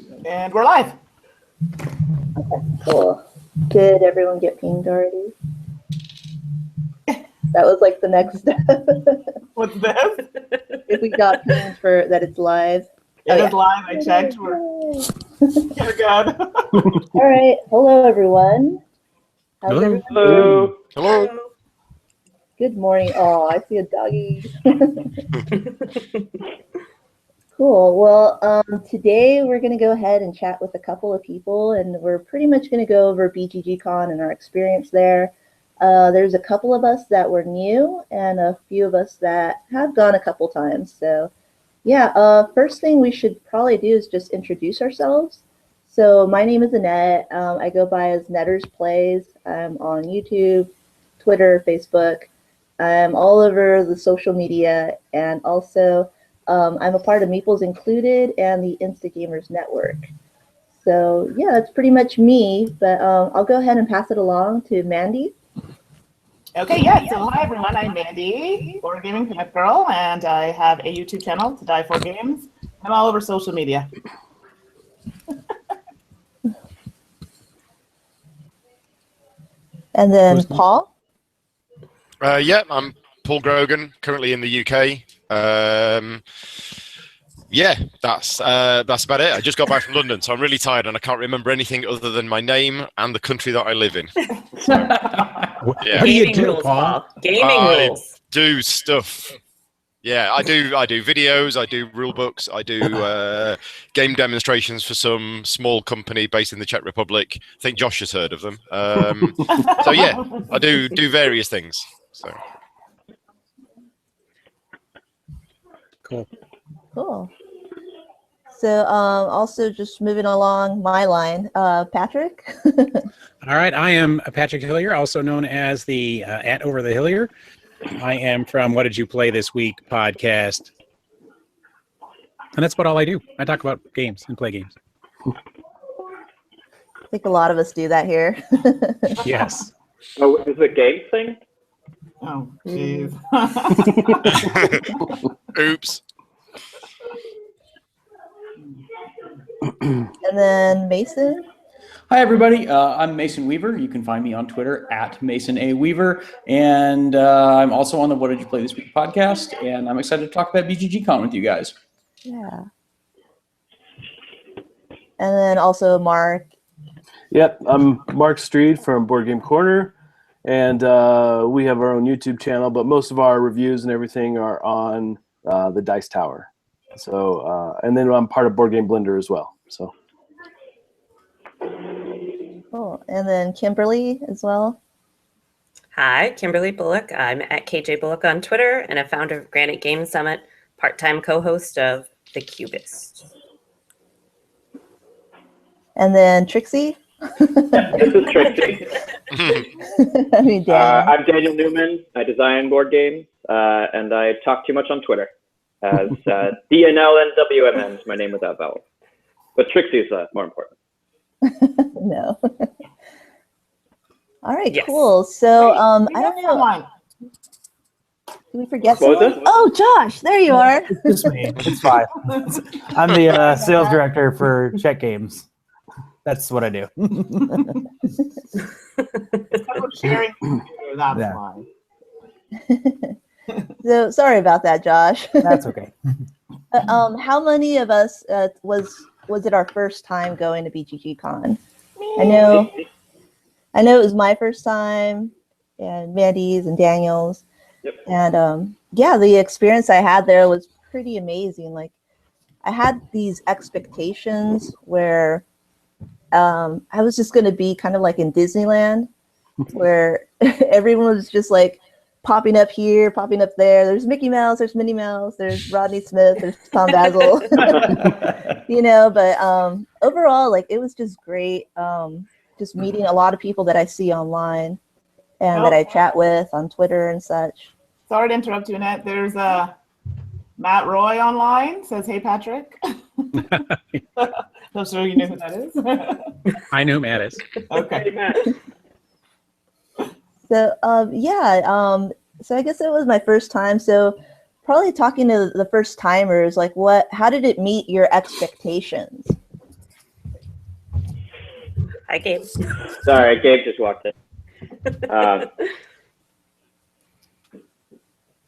And we're live. Okay, cool. Did everyone get pinged already? That was like the next step. What's this? If we got pinged for that it's live. It is live. I checked. We're good. All right. Hello, everyone. How's everyone doing? Hello. Good morning. Oh, I see a doggy. Cool. Well, today we're going to go ahead and chat with a couple of people, and we're pretty much going to go over BGCon and our experience there. There's a couple of us that were new and a few of us that have gone a couple times. So yeah, first thing we should probably do is just introduce ourselves. So my name is Annette. I go by as Nettersplays. I'm on YouTube, Twitter, Facebook. I'm all over the social media, and also I'm a part of Meeples Included and the Insta Gamers Network. So yeah, that's pretty much me, but I'll go ahead and pass it along to Mandi. Okay, yeah, so hi everyone, I'm Mandi, boardgaming pinup girl, and I have a YouTube channel, To Die For Games. I'm all over social media. And then Paul? Yeah, I'm Paul Grogan, currently in the UK. Yeah, that's about it. I just got back from London, so I'm really tired and I can't remember anything other than my name and the country that I live in. What do you do, Paul? Gaming rules. Do stuff. Yeah, I do videos, I do rule books, I do game demonstrations for some small company based in the Czech Republic. I think Josh has heard of them. So yeah, I do various things. So Cool. So also just moving along my line, Patrick. All right, I am Patrick Hillier, also known as the at Over the Hillier. I am from What Did You Play This Week podcast. And that's about all I do. I talk about games and play games. I think a lot of us do that here. Yes. Oh, is it a game thing? Oh, jeez. oops. And then Mason. Hi, everybody. I'm Mason Weaver. You can find me on Twitter at Mason A. Weaver. And I'm also on the What Did You Play This Week podcast. And I'm excited to talk about BGCon with you guys. Yeah. And then also Mark. Yep, I'm Mark Streed from BgCorner. And we have our own YouTube channel, but most of our reviews and everything are on the Dice Tower. So, and then I'm part of Board Game Blender as well. So. Cool. And then Kimberly as well. Hi, Kimberly Bullock. I'm at KJ Bullock on Twitter and a founder of Granite Game Summit, part-time co-host of The Cubist. And then Trixie. This is Trixie. I mean, Dan. I'm Daniel Newman. I design board games, and I talk too much on Twitter as dnlnwmn is my name without vowels. But Trixie is more important. No. All right, Yes. cool. So We I have don't know. someone. Did we forget What was someone? it? Oh, Josh, there you are. It's just me. It's fine. I'm the sales director for Czech Games. That's what I do. It's kind of sharing. That's Yeah. why. So sorry about that, Josh. That's okay. How many of us was it our first time going to BGCon? I know it was my first time, and Mandy's and Daniel's. Yep. And yeah, the experience I had there was pretty amazing. Like, I had these expectations where I was just going to be kind of like in Disneyland, where everyone was just like popping up here, popping up there. There's Mickey Mouse, there's Minnie Mouse, there's Rodney Smith, there's Tom Basil. You know, but overall, like, it was just great. Just meeting a lot of people that I see online and that I chat with on Twitter and such. Sorry to interrupt you, Annette. There's Matt Roy online. Says, hey, Patrick. I'm sure you know who that is. I know who Matt is. Okay. So yeah, so I guess it was my first time. So probably talking to the first timers, like how did it meet your expectations? Hi, Gabe. Sorry, Gabe just walked in.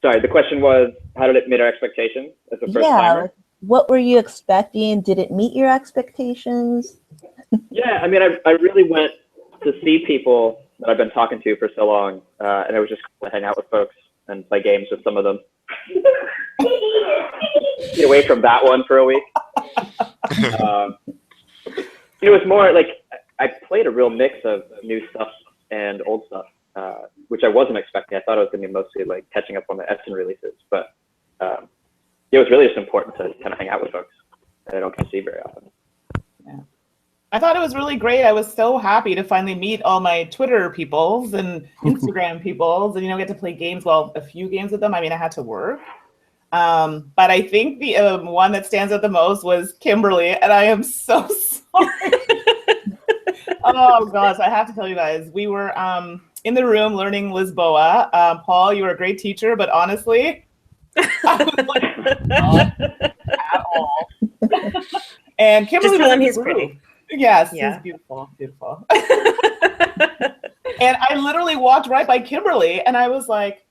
Sorry, the question was, how did it meet our expectations as a first timer? Like, what were you expecting? Did it meet your expectations? Yeah, I mean, I really went to see people that I've been talking to for so long, and it was just cool to hang out with folks and play games with some of them. Get away from that one for a week. It was more like I played a real mix of new stuff and old stuff, which I wasn't expecting. I thought it was going to be mostly like catching up on the Essen releases, but it was really just important to kind of hang out with folks that I don't get to see very often. Yeah. I thought it was really great. I was so happy to finally meet all my Twitter peoples and Instagram peoples and, get to play games. Well, a few games with them. I mean, I had to work. But I think the one that stands out the most was Kimberly, and I am so sorry. Oh, gosh, I have to tell you guys. We were in the room learning Lisboa. Paul, you were a great teacher, but honestly, I was like, not at all. And Kimberly Just tell him he's pretty. Yes, Yeah. he's beautiful, beautiful. And I literally walked right by Kimberly, and I was like,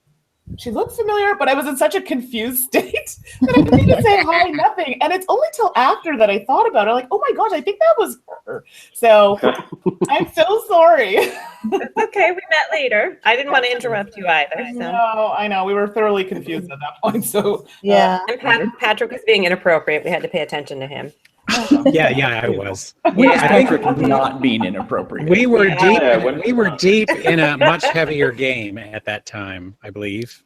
she looks familiar, but I was in such a confused state that I didn't even say hi, nothing. And it's only till after that I thought about it, like, oh my gosh, I think that was her. So I'm so sorry. It's okay, we met later. I didn't want to interrupt you either. So. No, I know. We were thoroughly confused at that point. So Yeah. And Patrick was being inappropriate. We had to pay attention to him. Yeah, I was. I think not being inappropriate. We were deep. Yeah, We were deep in a much heavier game at that time, I believe.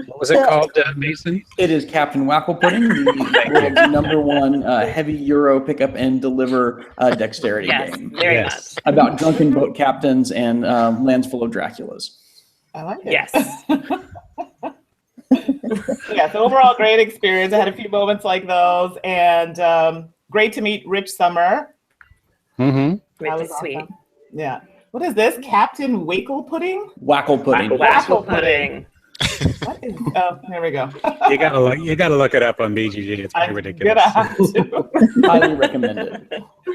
What was it called, Mason? It is Captain Wackle Pudding, the world's #1 heavy Euro pickup and deliver dexterity game. Very much. About drunken boat captains and lands full of Draculas. I like it. Yes. Yeah, so overall, great experience. I had a few moments like those, and great to meet Rich Summer. Mm-hmm. Which That is was sweet. awesome. Yeah. What is this? Captain Wackle Pudding? Wackle Pudding. Wackle pudding. What is? Oh, there we go. You gotta look it up on BGG. It's pretty ridiculous. Gonna have to. Highly recommended.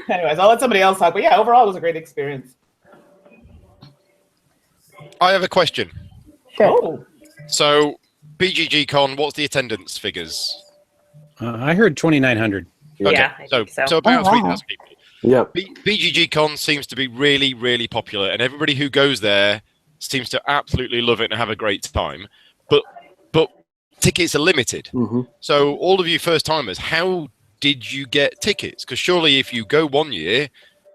Anyways, I'll let somebody else talk. But yeah, overall, it was a great experience. I have a question. Sure. Oh, So, BGGCon, what's the attendance figures? I heard 2,900. Yeah, I think so. So about Oh, wow. 3,000 people. Yep. BGGCon seems to be really, really popular, and everybody who goes there seems to absolutely love it and have a great time. But tickets are limited. Mm-hmm. So all of you first timers, how did you get tickets? Because surely if you go one year,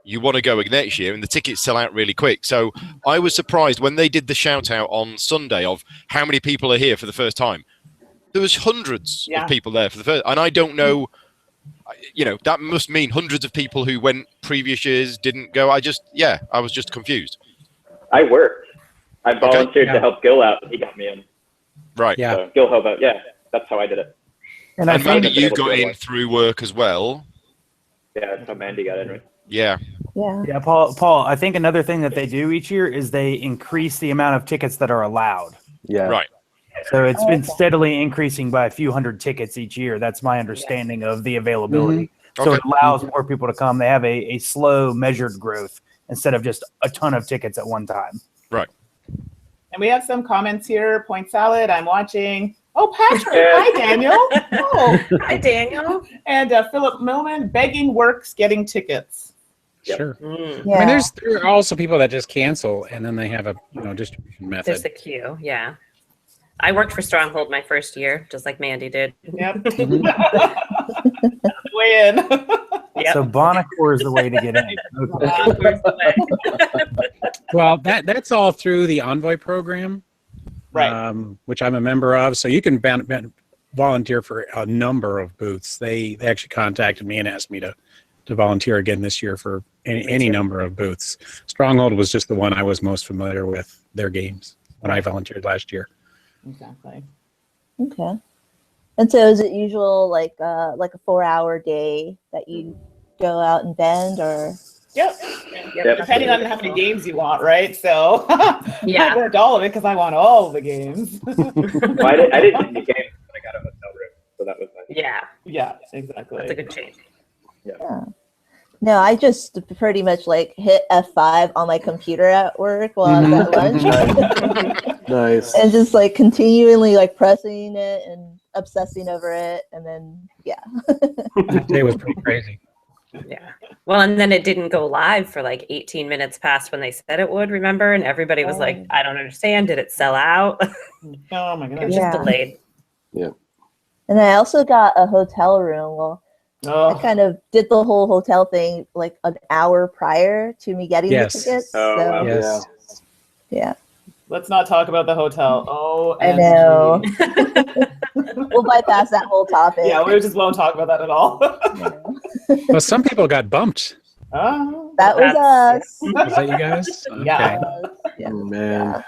you want to go next year, and the tickets sell out really quick. So I was surprised when they did the shout out on Sunday of how many people are here for the first time. There was hundreds Yeah. of people there for the first, and I don't know. That must mean hundreds of people who went previous years didn't go. I was just confused. I worked. I volunteered yeah. to help Gil out, and he got me in. Right. Yeah. So Gil Hova, yeah, that's how I did it. And I And think Mandi, you able to got go in away. through work as well. Yeah, that's how Mandi got in. Right? Yeah. Yeah. Yeah, Paul, I think another thing that they do each year is they increase the amount of tickets that are allowed. Yeah. Right. So it's been steadily increasing by a few hundred tickets each year. That's my understanding of the availability. So it Okay. allows more people to come. They have a slow, measured growth instead of just a ton of tickets at one time. Right. and we have some comments here. Point Salad, I'm watching. Oh, Patrick. Hi, Daniel. Oh, Hi, Daniel. and Philip Millman, begging works, getting tickets. Yep. Sure. Yeah. I mean, there are also people that just cancel and then they have a distribution There's method. the queue. Yeah. I worked for Stronghold my first year, just like Mandi did. Yep. Way in. Yep. So Bonacore is the way to get in. Okay. Well, that's all through the Envoy program, Right. which I'm a member of. So you can volunteer for a number of booths. They actually contacted me and asked me to volunteer again this year for any number of booths. Stronghold was just the one I was most familiar with their games when I volunteered last year. Exactly. Okay. And so is it usual like a 4-hour day that you go out and bend, or? Yep. Yep. Depending on how many games you want, right? So Yeah. I worked all of it because I want all the games. Well, I didn't get any games, but I got a hotel room, so that was nice. Yeah, Yeah, exactly. that's a good change. Yeah. No, I just pretty much like hit F5 on my computer at work while I was at lunch. Nice. And just like continually like pressing it and obsessing over it. And then, yeah. That day was pretty crazy. Yeah. Well, and then it didn't go live for like 18 minutes past when they said it would, remember? And everybody was like, I don't understand. Did it sell out? Oh my It goodness. was Yeah. just delayed. Yeah. And I also got a hotel room. Well, I Oh, kind of did the whole hotel thing like an hour prior to me getting Yes. the tickets. Oh, So, wow. Yes. yeah, let's not talk about the hotel. Oh, I know. We'll bypass that whole topic. Yeah, we just won't talk about that at all. Well, some people got bumped. Oh, That was us. Was that you guys? Yeah. Okay. Yeah. Oh, man.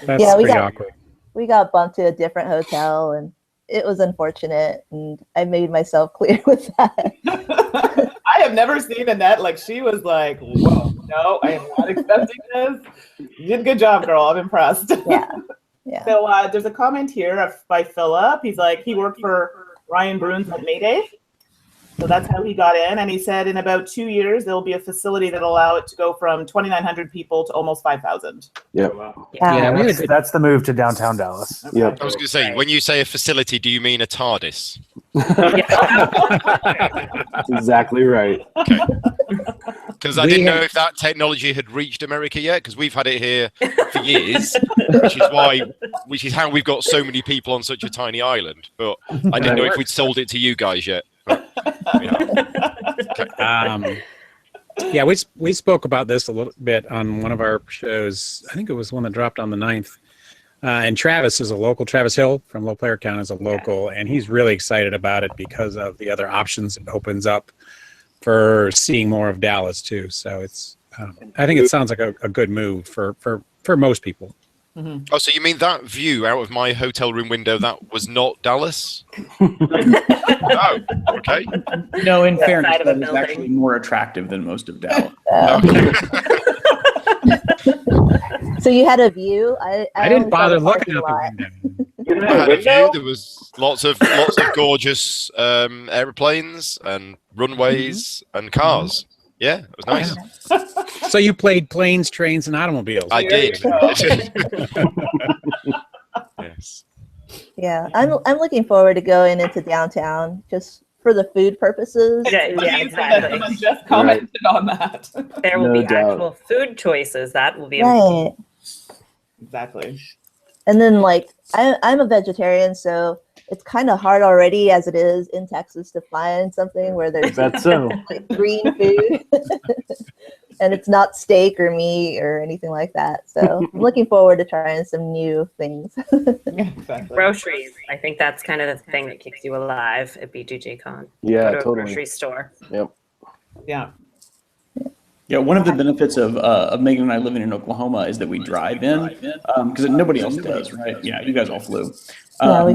That's Yeah, we pretty got- awkward. We got bumped to a different hotel, and it was unfortunate. And I made myself clear with that. I have never seen Annette like she was like, whoa, no, I am not accepting this. You did a good job, girl. I'm impressed. Yeah, yeah. So there's a comment here by Philip. He's like, he worked for Ryan Bruins at Mayday. So that's how he got in. And he said in about 2 years, there'll be a facility that'll allow it to go from 2,900 people to almost 5,000. Yep. Yeah, we had a that's, good, that's the move to downtown Dallas. Yep. I was going to say, when you say a facility, do you mean a TARDIS? That's exactly right. Because I We didn't know had- if that technology had reached America yet, because we've had it here for years, which is how we've got so many people on such a tiny island. But I didn't know if we'd sold it to you guys yet. But, yeah, we spoke about this a little bit on one of our shows. I think it was one that dropped on the 9th. And Travis is a local. Travis Hill from Low Player Count is a local, and he's really excited about it because of the other options it opens up for seeing more of Dallas too. So it's, I think it sounds like a good move for most people. oh, so you mean that view out of my hotel room window, that was not Dallas? Oh, okay. No, in fairness, side of a that is building. actually more attractive than most of Dallas. So you had a view? I only didn't saw bother the looking parking out the lot. window. You I had a had a view. window? There was lots of gorgeous aeroplanes and runways and cars. Yeah, it was nice. So you played planes, trains, and automobiles. I There did. you go. Yes. Yeah, I'm looking forward to going into downtown just for the food purposes. Yeah, exactly. Someone just commented on that. There will No be doubt. actual food choices. That will be Right. Exactly. And then like I'm a vegetarian, so it's kind of hard already as it is in Texas to find something where there's That's so. like green food and it's not steak or meat or anything like that. So I'm looking forward to trying some new things. Yeah, exactly. groceries. I think that's kind of the thing that keeps you alive at BGCon. Yeah, Go to a totally. grocery store. Yep. Yeah. Yeah, one of the benefits of Megan and I living in Oklahoma is that we drive in, because nobody else does, right? Yeah, you guys all flew. Yeah,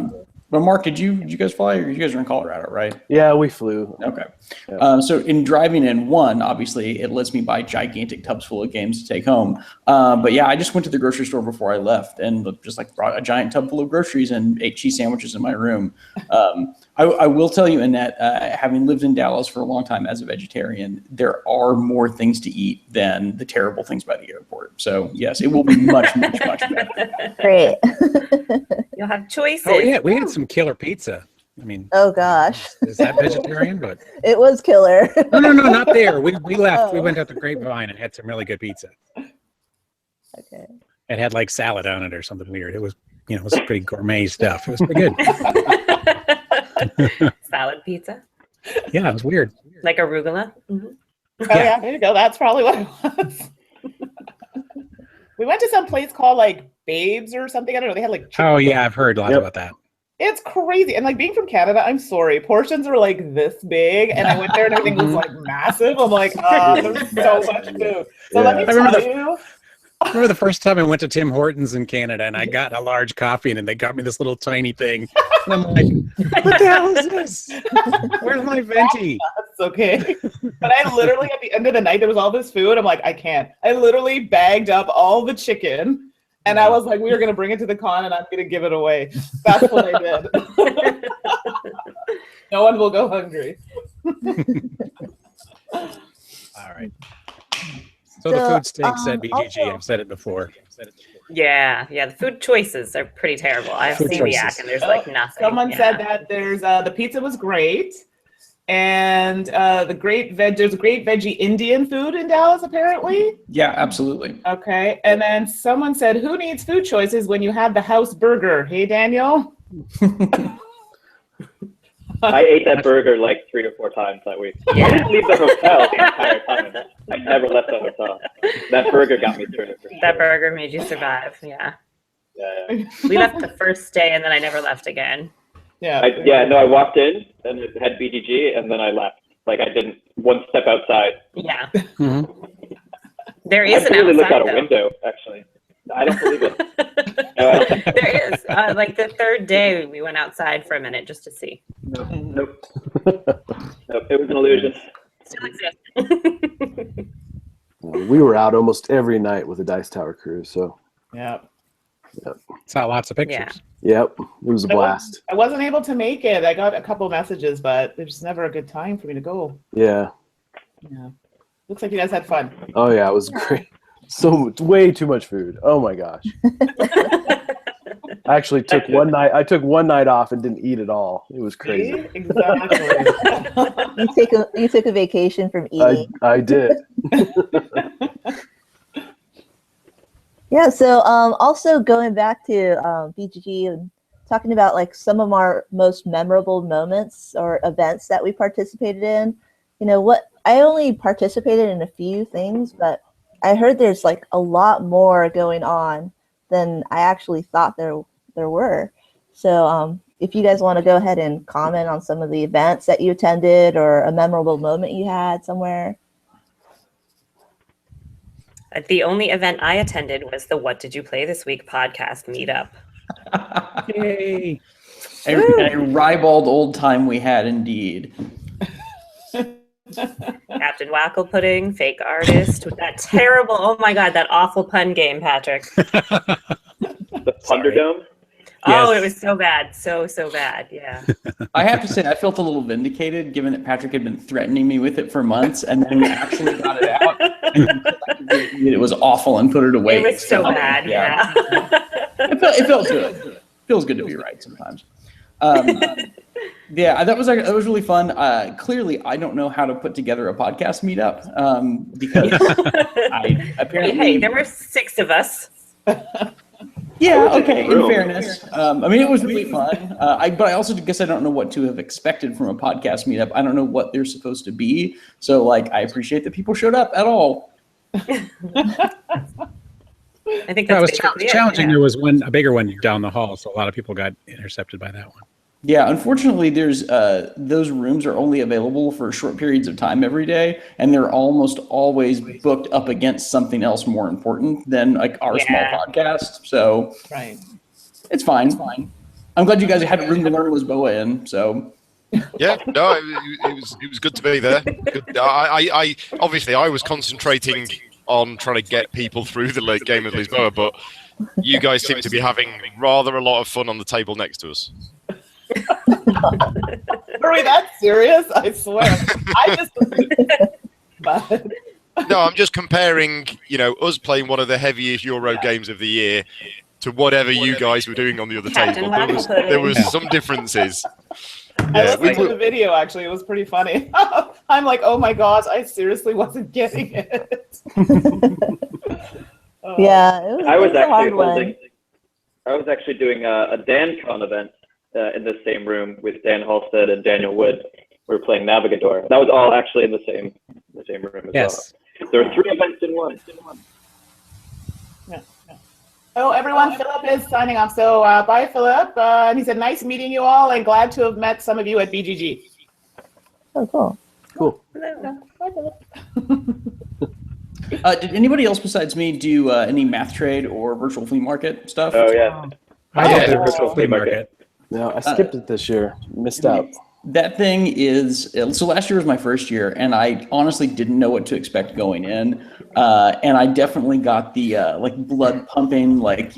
But Mark, did you guys fly, or you guys are in Colorado, right? Yeah, we flew. Okay. Yeah. So in driving in, one, obviously, it lets me buy gigantic tubs full of games to take home. But yeah, I just went to the grocery store before I left and just like brought a giant tub full of groceries and ate cheese sandwiches in my room. I will tell you, Annette, having lived in Dallas for a long time as a vegetarian, there are more things to eat than the terrible things by the airport. So yes, it will be much, much, much better. great. You'll have choices. Oh yeah, we had some killer pizza. I mean, Oh gosh, is that vegetarian? But it was killer. no, not there. We left. We Oh. went out to Grapevine and had some really good pizza. Okay. It had like salad on it or something weird. It was, it was pretty gourmet stuff. It was pretty good. Salad pizza, Yeah, it was weird. like arugula. Mhm. Oh yeah, there you go. That's probably what it was. We went to some place called like Babes or something. I don't know. They had like chicken. Oh yeah, I've heard a lot Yep. about that. It's crazy. And like being from Canada, I'm sorry. Portions are like this big. And I went there and everything was like massive. I'm like, there's so much food. So let me Yeah. I remember tell you. I remember the first time I went to Tim Hortons in Canada and I got a large coffee and they got me this little tiny thing. And I'm like, what the hell is this? Where's my venti? It's okay. But I literally, at the end of the night, there was all this food. I'm like, I can't. I literally bagged up all the chicken. And I was like, we are going to bring it to the con and I'm going to give it away. That's what I did. No one will go hungry. All right. So the food stinks at BGG. I've said it before. Yeah, the food choices are pretty terrible. I have Food celiac choices. and there's like nothing. Someone said that there's the pizza was great, and there's a great veggie Indian food in Dallas apparently. Yeah, absolutely. Okay, and then someone said, "Who needs food choices when you have the house burger?" Hey, Daniel. I ate that burger like 3 or 4 times that week. I didn't leave the hotel the entire time. I never left the hotel. That burger got me through it. For That sure. burger made you survive. Yeah. Yeah. We left the first day and then I never left again. Yeah. I walked in and it had BGG and then I left. Like I didn't one step outside. Yeah. Mhm. There is I an barely looked outside out a though. window, actually. I don't believe it. There is. Like the third day we went outside for a minute just to see. Nope. Nope. It was an illusion. Still exists. We were out almost every night with the Dice Tower crew, so Yeah. Saw lots of pictures. yep, it was a blast. I wasn't able to make it. I got a couple messages, but there's never a good time for me to go. Yeah. Yeah. Looks like you guys had fun. Oh yeah, it was great. Way too much food. Oh my gosh. I actually took one night. I took one night off and didn't eat at all. It was crazy. See? Exactly. You took a vacation from eating. I did. Yeah, so also going back to BGG and talking about like some of our most memorable moments or events that we participated in. You know what? I only participated in a few things, but I heard there's like a lot more going on than I actually thought there were. So if you guys want to go ahead and comment on some of the events that you attended or a memorable moment you had somewhere. The only event I attended was the What Did You Play This Week podcast meetup. Yay. A ribald old time we had indeed. Captain Wackle Pudding, Fake Artist, with that terrible, oh my God, that awful pun game, Patrick. The Thunderdome? Oh, Yes. it was so bad. So bad. Yeah. I have to say, I felt a little vindicated given that Patrick had been threatening me with it for months and then actually got it out. And it was awful and put it away. It was so bad. Yeah. It felt good. Feels good to be right sometimes. Yeah, that was really fun. Clearly, I don't know how to put together a podcast meetup because I apparently. Hey, there were 6 of us. Yeah, okay, in fairness. I mean, it was really fun. But I also guess I don't know what to have expected from a podcast meetup. I don't know what they're supposed to be. So, like, I appreciate that people showed up at all. I think That that's was basically it, challenging. yeah. There was a bigger one down the hall, so a lot of people got intercepted by that one. Yeah, unfortunately, there's those rooms are only available for short periods of time every day, and they're almost always booked up against something else more important than like our small podcast. So Right. it's fine. It's fine. I'm glad you guys had room to learn was Boa in. So Yeah, no, it was good to be there. Good. I obviously I was concentrating on trying to get people through the late game of Lisboa, but you guys seem to be having rather a lot of fun on the table next to us. Are we that serious? I swear. I just. But No, I'm just comparing, us playing one of the heaviest Euro games of the year to whatever you guys were doing on the other Captain table. There was Wackle some differonces. I listened to the video. Actually, it was pretty funny. I'm like, oh my gosh, I seriously wasn't getting it. Oh. Yeah, it was, I was it a hard actually one. I was actually doing a DanCon event in the same room with Dan Halstead and Daniel Wood. We were playing Navigador. That was all actually in the same room as Yes. well. There were 3 events in one. Yeah. Oh, everyone, Philip is signing off. So bye, Philip. And he said, nice meeting you all and glad to have met some of you at BGG. Oh, cool. Cool. Bye, Philip. did anybody else besides me do any math trade or virtual flea market stuff? Oh, yeah. I did the virtual virtual flea flea market. market. No, I skipped it this year. Missed out. That thing is, so last year was my first year, and I honestly didn't know what to expect going in. And I definitely got the like blood pumping, like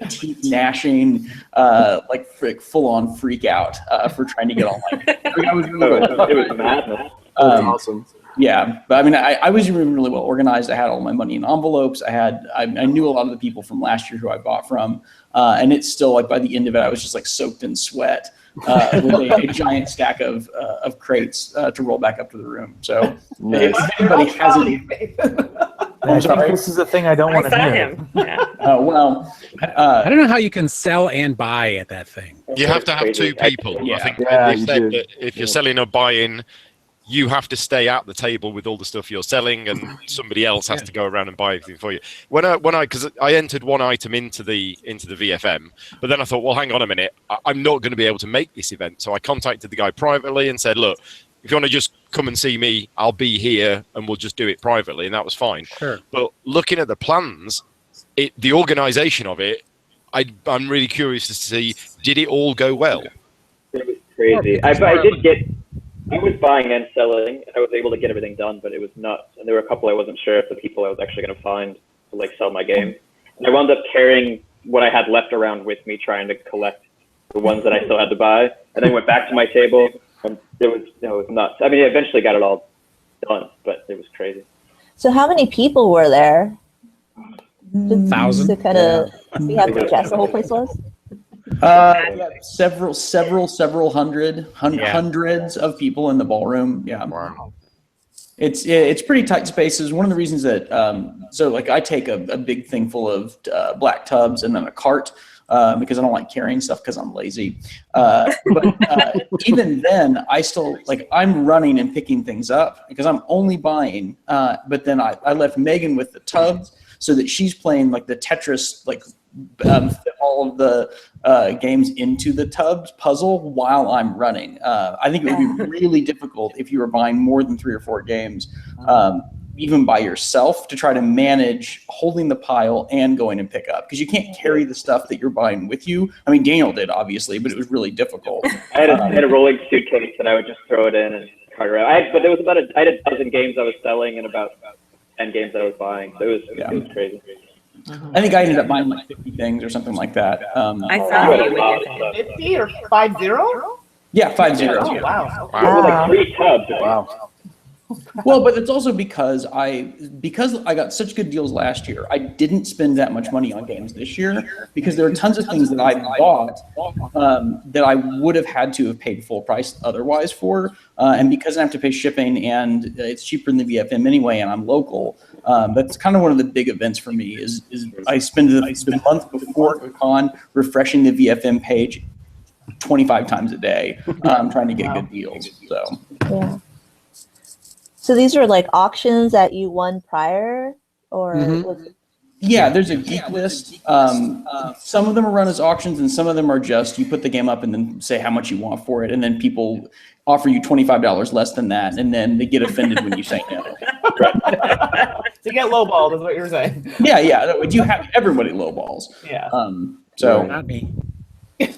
teeth gnashing, like full on freak out for trying to get online. It was madness. Awesome. Yeah, but I mean, I was really well organized. I had all my money in envelopes. I knew a lot of the people from last year who I bought from, and it's still like by the end of it, I was just like soaked in sweat with a giant stack of crates to roll back up to the room. So if anybody hasn't, I'm sorry. This is the thing I don't want to saw do. him. Yeah. Well, I don't know how you can sell and buy at that thing. You have to have two people. Yeah. I think Yeah, they you said do. that if you're selling or buying, you have to stay at the table with all the stuff you're selling, and somebody else has to go around and buy everything for you. Because I entered one item into the VFM, but then I thought, well, hang on a minute, I'm not going to be able to make this event. So I contacted the guy privately and said, look, if you want to just come and see me, I'll be here and we'll just do it privately, and that was fine. Sure. But looking at the plans, the organization of it, I'm really curious to see, did it all go well? It was crazy. I was buying and selling, and I was able to get everything done, but it was nuts. And there were a couple I wasn't sure if the people I was actually going to find to like sell my game. And I wound up carrying what I had left around with me, trying to collect the ones that I still had to buy, and then went back to my table. And it was nuts. I mean, I eventually got it all done, but it was crazy. So how many people were there? Thousand. To kind of see how congested the whole place was? several hundreds of people in the ballroom. Yeah. Wow. It's pretty tight spaces. One of the reasons that so like I take a big thing full of black tubs and then a cart because I don't like carrying stuff because I'm lazy. But even then, I still like I'm running and picking things up because I'm only buying. But then I left Megan with the tubs so that she's playing like the Tetris like fit all of the games into the tubs puzzle while I'm running. I think it would be really difficult if you were buying more than 3 or 4 games, even by yourself, to try to manage holding the pile and going and pick up, because you can't carry the stuff that you're buying with you. I mean, Daniel did obviously, but it was really difficult. I had a rolling suitcase and I would just throw it in and cart around. But there was I had a dozen games I was selling and about 10 games that I was buying. So it was crazy. I think I ended up buying like 50 things or something like that. I saw you with your thing. 50 or 50? Yeah, 50. Oh, wow. It was like 3 tubs. Wow. Well, but it's also because I got such good deals last year. I didn't spend that much money on games this year because there are tons of things that I bought that I would have had to have paid full price otherwise for. And because I have to pay shipping and it's cheaper than the VFM anyway, and I'm local, that's kind of one of the big events for me is I spend the month before the con refreshing the VFM page 25 times a day, trying to get good deals. So. Yeah. So these were like auctions that you won prior, or was it? Yeah, there's a geek list. Some of them are run as auctions, and some of them are just you put the game up and then say how much you want for it, and then people offer you $25 less than that, and then they get offended when you say no. To get lowballed is what you're saying. Yeah. You have everybody lowballs. Yeah. So. Not me.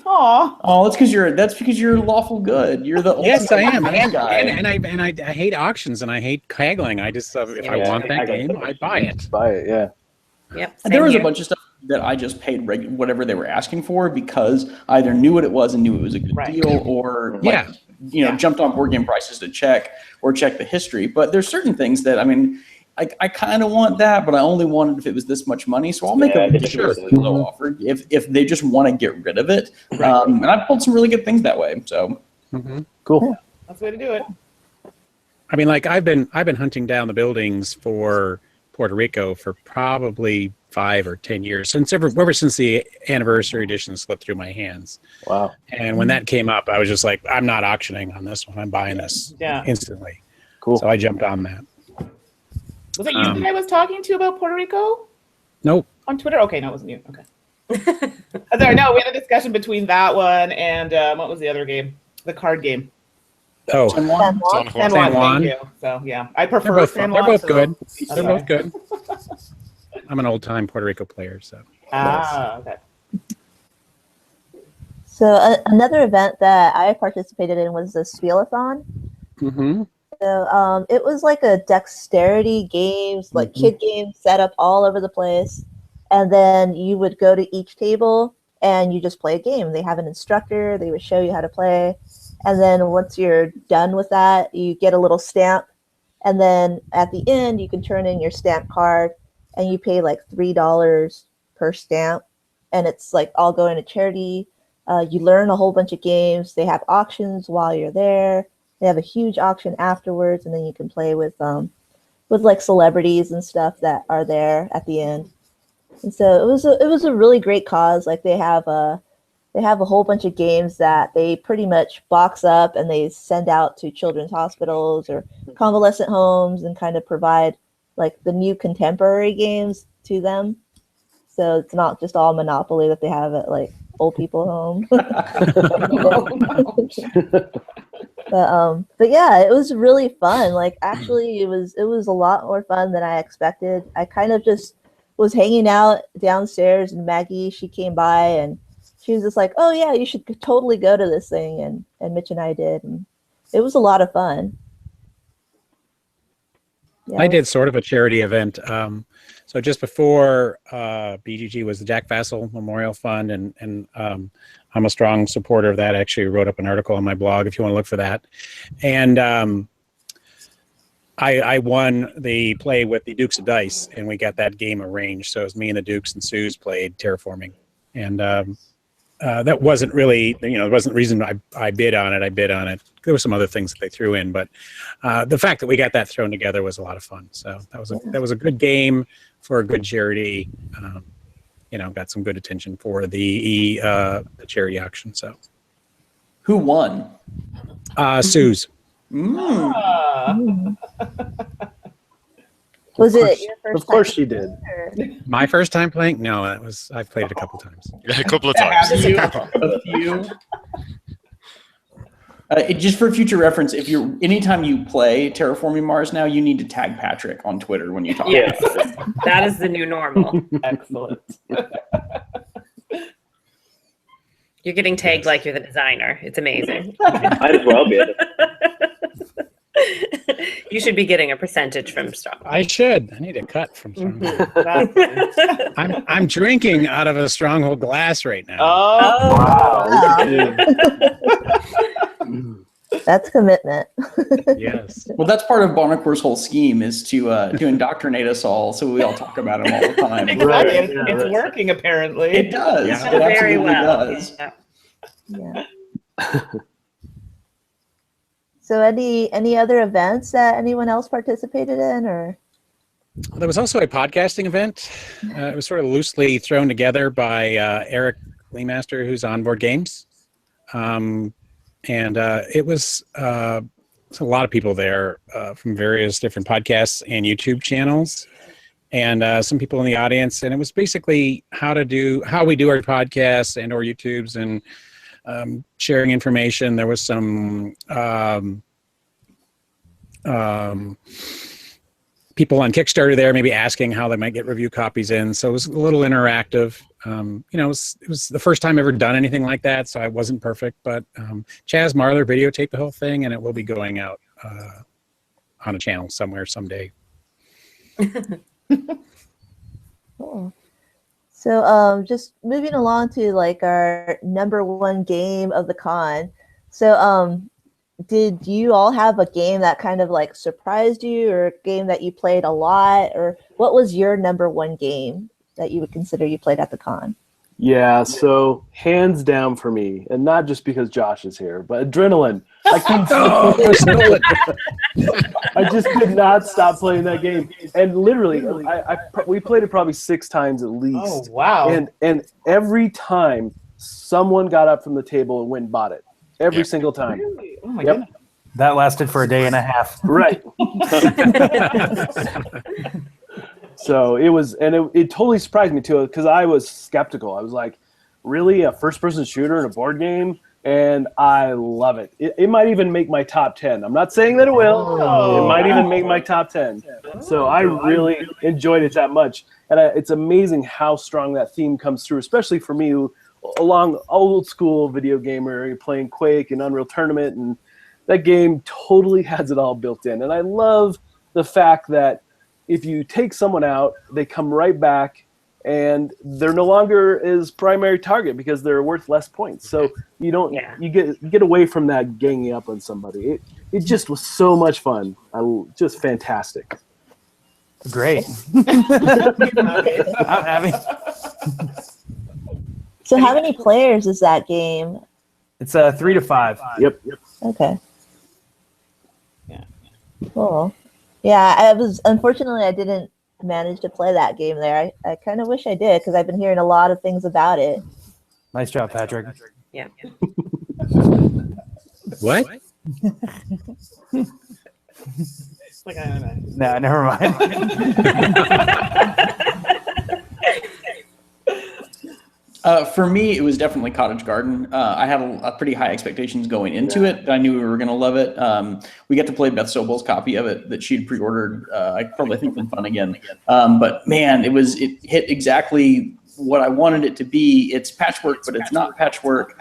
Aw. Oh, that's because you're lawful good. You're the Yes, I am. ultimate guy. And I hate auctions and I hate haggling. I just if I want that game, I buy it. Buy it, yeah. Yep. There was same a bunch of stuff that I just paid whatever they were asking for because I either knew what it was and knew it was a good deal, or jumped on board game prices to check the history. But there's certain things that I kind of want that, but I only want it if it was this much money. So I'll make a ridiculously low offer if they just want to get rid of it. And I've pulled some really good things that way. So Cool. That's the way to do it. I mean, like I've been hunting down the buildings for Puerto Rico for probably 5 or 10 years, ever since the anniversary edition slipped through my hands. Wow. And when that came up, I was just like, I'm not auctioning on this one. I'm buying this instantly. Cool. So I jumped on that. Was it you that I was talking to about Puerto Rico? Nope. On Twitter? Okay, no, it wasn't you. Okay. Sorry, no, we had a discussion between that one and what was the other game? The card game. Oh, San Juan. San Juan, thank you. So, yeah, I prefer San Juan. They're both good. They're Okay. both good. I'm an old-time Puerto Rico player, so. Okay. So another event that I participated in was the Spielathon. Mm-hmm. So it was like a dexterity games, like kid games set up all over the place. And then you would go to each table and you just play a game. They have an instructor. They would show you how to play. And then once you're done with that, you get a little stamp And then at the end, you can turn in your stamp card, and you pay like $3 per stamp, and it's like all going to charity. You learn a whole bunch of games. They have auctions while you're there. They have a huge auction afterwards, and then you can play with like celebrities and stuff that are there at the end. And so it was a really great cause. Like they have a whole bunch of games that they pretty much box up and they send out to children's hospitals or convalescent homes and kind of provide like the new contemporary games to them. So it's not just all Monopoly that they have at like old people home. But yeah, it was really fun. Like actually it was a lot more fun than I expected. I kind of just was hanging out downstairs, and Maggie, she came by and she was just like, "Oh yeah, you should totally go to this thing," and Mitch and I did, and it was a lot of fun. Yeah. I did sort of a charity event. So just before BGG was the Jack Vassell Memorial Fund, and I'm a strong supporter of that. I actually wrote up an article on my blog if you want to look for that. And I won the play with the Dukes of Dice, and we got that game arranged. So it was me and the Dukes and Suze played Terraforming. And that wasn't really, it wasn't the reason I bid on it. I bid on it. There were some other things that they threw in, but the fact that we got that thrown together was a lot of fun. So that was a good game for a good charity. Got some good attention for the charity auction. So, Who won? Suze. Was it your first Of course time she did. or- My first time playing? No, I've played it a couple times. Yeah, a couple of times. A few. Just for future reference, anytime you play Terraforming Mars now, you need to tag Patrick on Twitter when you talk. Yes, that is the new normal. Excellent. You're getting tagged like you're the designer. It's amazing. Might as well be it. You should be getting a percentage from Strong. I should. I need a cut from Stronghold. I'm drinking out of a Stronghold glass right now. Oh, Wow. That's commitment. Yes. Well, that's part of Barnacore's whole scheme is to indoctrinate us all, so we all talk about him all the time. exactly. Right. It's working apparently. It does. Yeah. It Very absolutely well. does. Yeah. Yeah. So any other events that anyone else participated in, or? There was also a podcasting event. It was sort of loosely thrown together by Eric Leemaster, who's on Board Games. And it was a lot of people there from various different podcasts and YouTube channels, and some people in the audience. And it was basically how we do our podcasts and or YouTubes, and sharing information. There was some people on Kickstarter there, maybe asking how they might get review copies in. So it was a little interactive. It was the first time I've ever done anything like that, so I wasn't perfect. But Chaz Marler videotaped the whole thing, and it will be going out on a channel somewhere someday. Cool. So just moving along to like our number one game of the con. So did you all have a game that kind of like surprised you, or a game that you played a lot, or what was your number one game that you would consider you played at the con? Yeah, so hands down for me, and not just because Josh is here, but Adrenaline. I just could not stop playing that game, and literally, we played it probably 6 times at least. Oh wow! And every time someone got up from the table and went and bought it, every single time. Really? Oh my Yep. goodness! That lasted for a day and a half. Right. So it was, and it totally surprised me too, because I was skeptical. I was like, really, a first-person shooter in a board game? And I love it. It might even make my top 10. I'm not saying that it will. Oh, it might wow. even make my top 10. So I really enjoyed it that much. And it's amazing how strong that theme comes through, especially for me, who, along old school video gamer, playing Quake and Unreal Tournament, and that game totally has it all built in. And I love the fact that if you take someone out, they come right back and they're no longer his primary target because they're worth less points. So you don't you get away from that ganging up on somebody. It just was so much fun. Just fantastic. Great. So how many players is that game? It's 3 to 5. Yep. Okay. Yeah. Cool. Yeah, unfortunately I didn't manage to play that game there. I kind of wish I did because I've been hearing a lot of things about it. Nice job, Patrick. Yeah. What? Like, I don't know. No, never mind. For me, it was definitely Cottage Garden. I had a pretty high expectations going into it. I knew we were going to love it. We got to play Beth Sobel's copy of it that she'd pre-ordered. I probably think from Fun Again. But man, it hit exactly what I wanted it to be. It's patchwork, but it's not patchwork.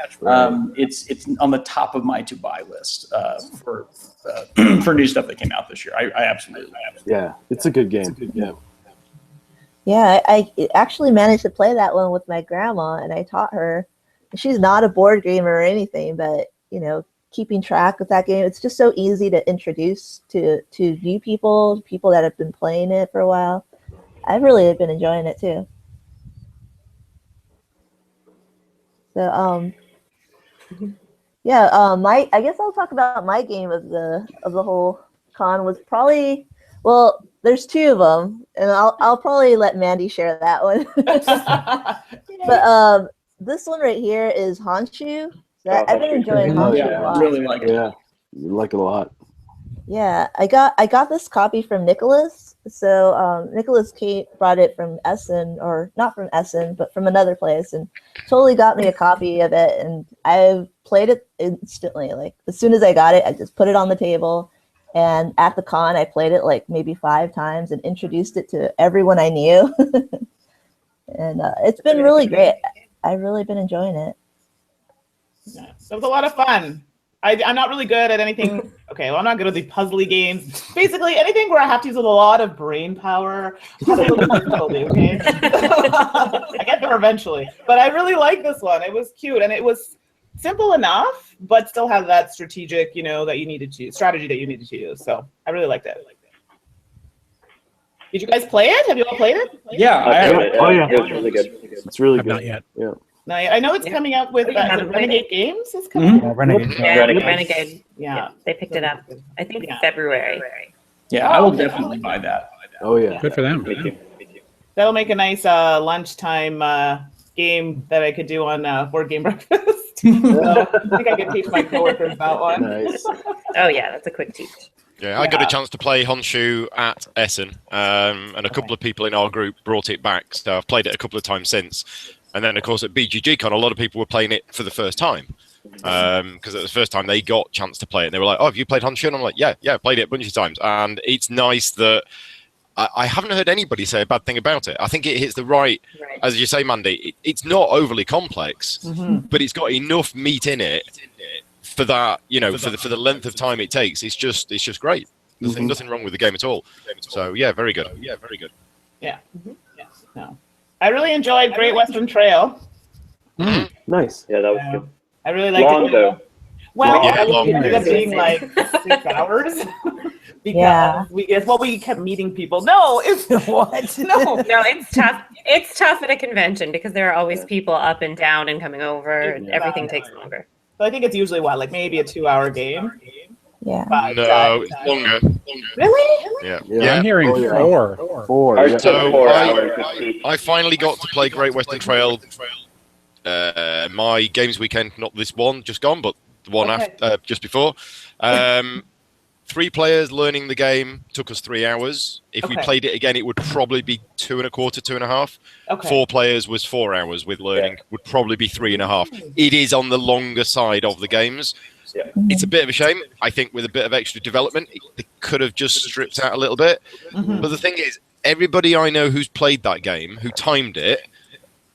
It's on the top of my to-buy list for new stuff that came out this year. I absolutely. Yeah, it's a good game. Yeah, I actually managed to play that one with my grandma, and I taught her. She's not a board gamer or anything, but keeping track of that game, it's just so easy to introduce to new people that have been playing it for a while. I've really been enjoying it too. So I guess I'll talk about my game of the whole con was probably, well, there's 2 of them, and I'll probably let Mandi share that one. But this one right here is Honshu. I've been enjoying Honshu a lot. I really like it. Yeah, you like it a lot. Yeah, I got this copy from Nicholas. So Nicholas brought it from Essen, or not from Essen, but from another place, and totally got me a copy of it. And I played it instantly. Like as soon as I got it, I just put it on the table. And at the con, I played it like maybe 5 times and introduced it to everyone I knew. And it's been really great. I've really been enjoying it. Yeah, it was a lot of fun. I'm not really good at anything. Okay, well, I'm not good at the puzzly games. Basically, anything where I have to use a lot of brain power. That's a little bit difficulty, okay? I get there eventually. But I really like this one. It was cute, and it was simple enough, but still had that strategic, that you needed to strategy that you needed to use. So I really liked it. Did you guys play it? Have you all played it? Yeah, Oh yeah, It was really good. it's really Not good. yet. Yeah. No, I know it's coming out with Renegade Games. Is coming. Yeah, Renegade. Yeah, Renegade. Renegade. Yeah, They picked it up. I think Yeah. February. Yeah, I will definitely buy that. Oh yeah. Good for them. Me too. that'll make a nice lunchtime game that I could do on Board Game Breakfast. So I think I can teach my coworkers that one. Nice. Oh yeah, that's a quick teach. Yeah, I got a chance to play Honshu at Essen, and a couple of people in our group brought it back. So I've played it a couple of times since. And then, of course, at BGGCon, a lot of people were playing it for the first time. Because it was the first time they got a chance to play it. And they were like, oh, have you played Honshu? And I'm like, yeah, I played it a bunch of times. And it's nice that I haven't heard anybody say a bad thing about it. I think it hits the right, as you say, Mandi, it's not overly complex, but it's got enough meat in it for that, for the length of time it takes. It's just great. Nothing wrong with the game at all. So yeah, very good. Yeah. No. I really enjoyed Great Western Trail. Nice. Yeah, that was good. I really liked Long it. though. Well, Yeah, it long. ended up being like 6 hours. Because Yeah. we kept meeting people. No, it's What? no. No, it's tough. It's tough at a convention because there are always people up and down and coming over, and everything takes longer. So I think it's usually like maybe a 2-hour game. Yeah. But, No, it's longer. Really? Yeah. I'm hearing Oh, yeah. 4. 4. Ours Yeah. took So 4 hours to teach. I finally got to play Great Western Trail. My games weekend, not this one, just gone, but the one Okay. after, just before. 3 players learning the game took us 3 hours. If we Okay. played it again, it would probably be 2.25, 2.5. Okay. 4 players was 4 hours with learning. Would probably be 3.5. It is on the longer side of the games. Yeah. It's a bit of a shame. I think with a bit of extra development, they could have just stripped out a little bit. But the thing is, everybody I know who's played that game, who timed it,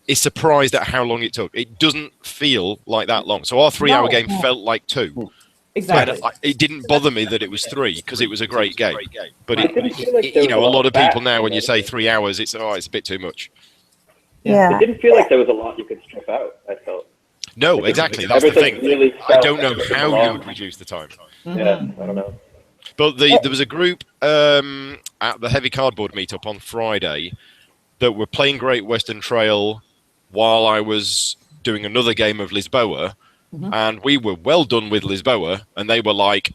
is surprised at how long it took. It doesn't feel like that long. So our 3-hour game felt like 2. Exactly. But it didn't bother me that it was 3 because it was a great game. But I didn't feel like there was a lot of people back now, when you in say it. 3 hours, it's a bit too much. Yeah. It didn't feel like there was a lot you could strip out, I felt. No, exactly. That's the Everything thing. really I felt don't know like it how you belonged. would reduce the time. Yeah, I don't know. But there was a group at the Heavy Cardboard meetup on Friday that were playing Great Western Trail while I was doing another game of Lisboa, and we were well done with Lisboa, and they were like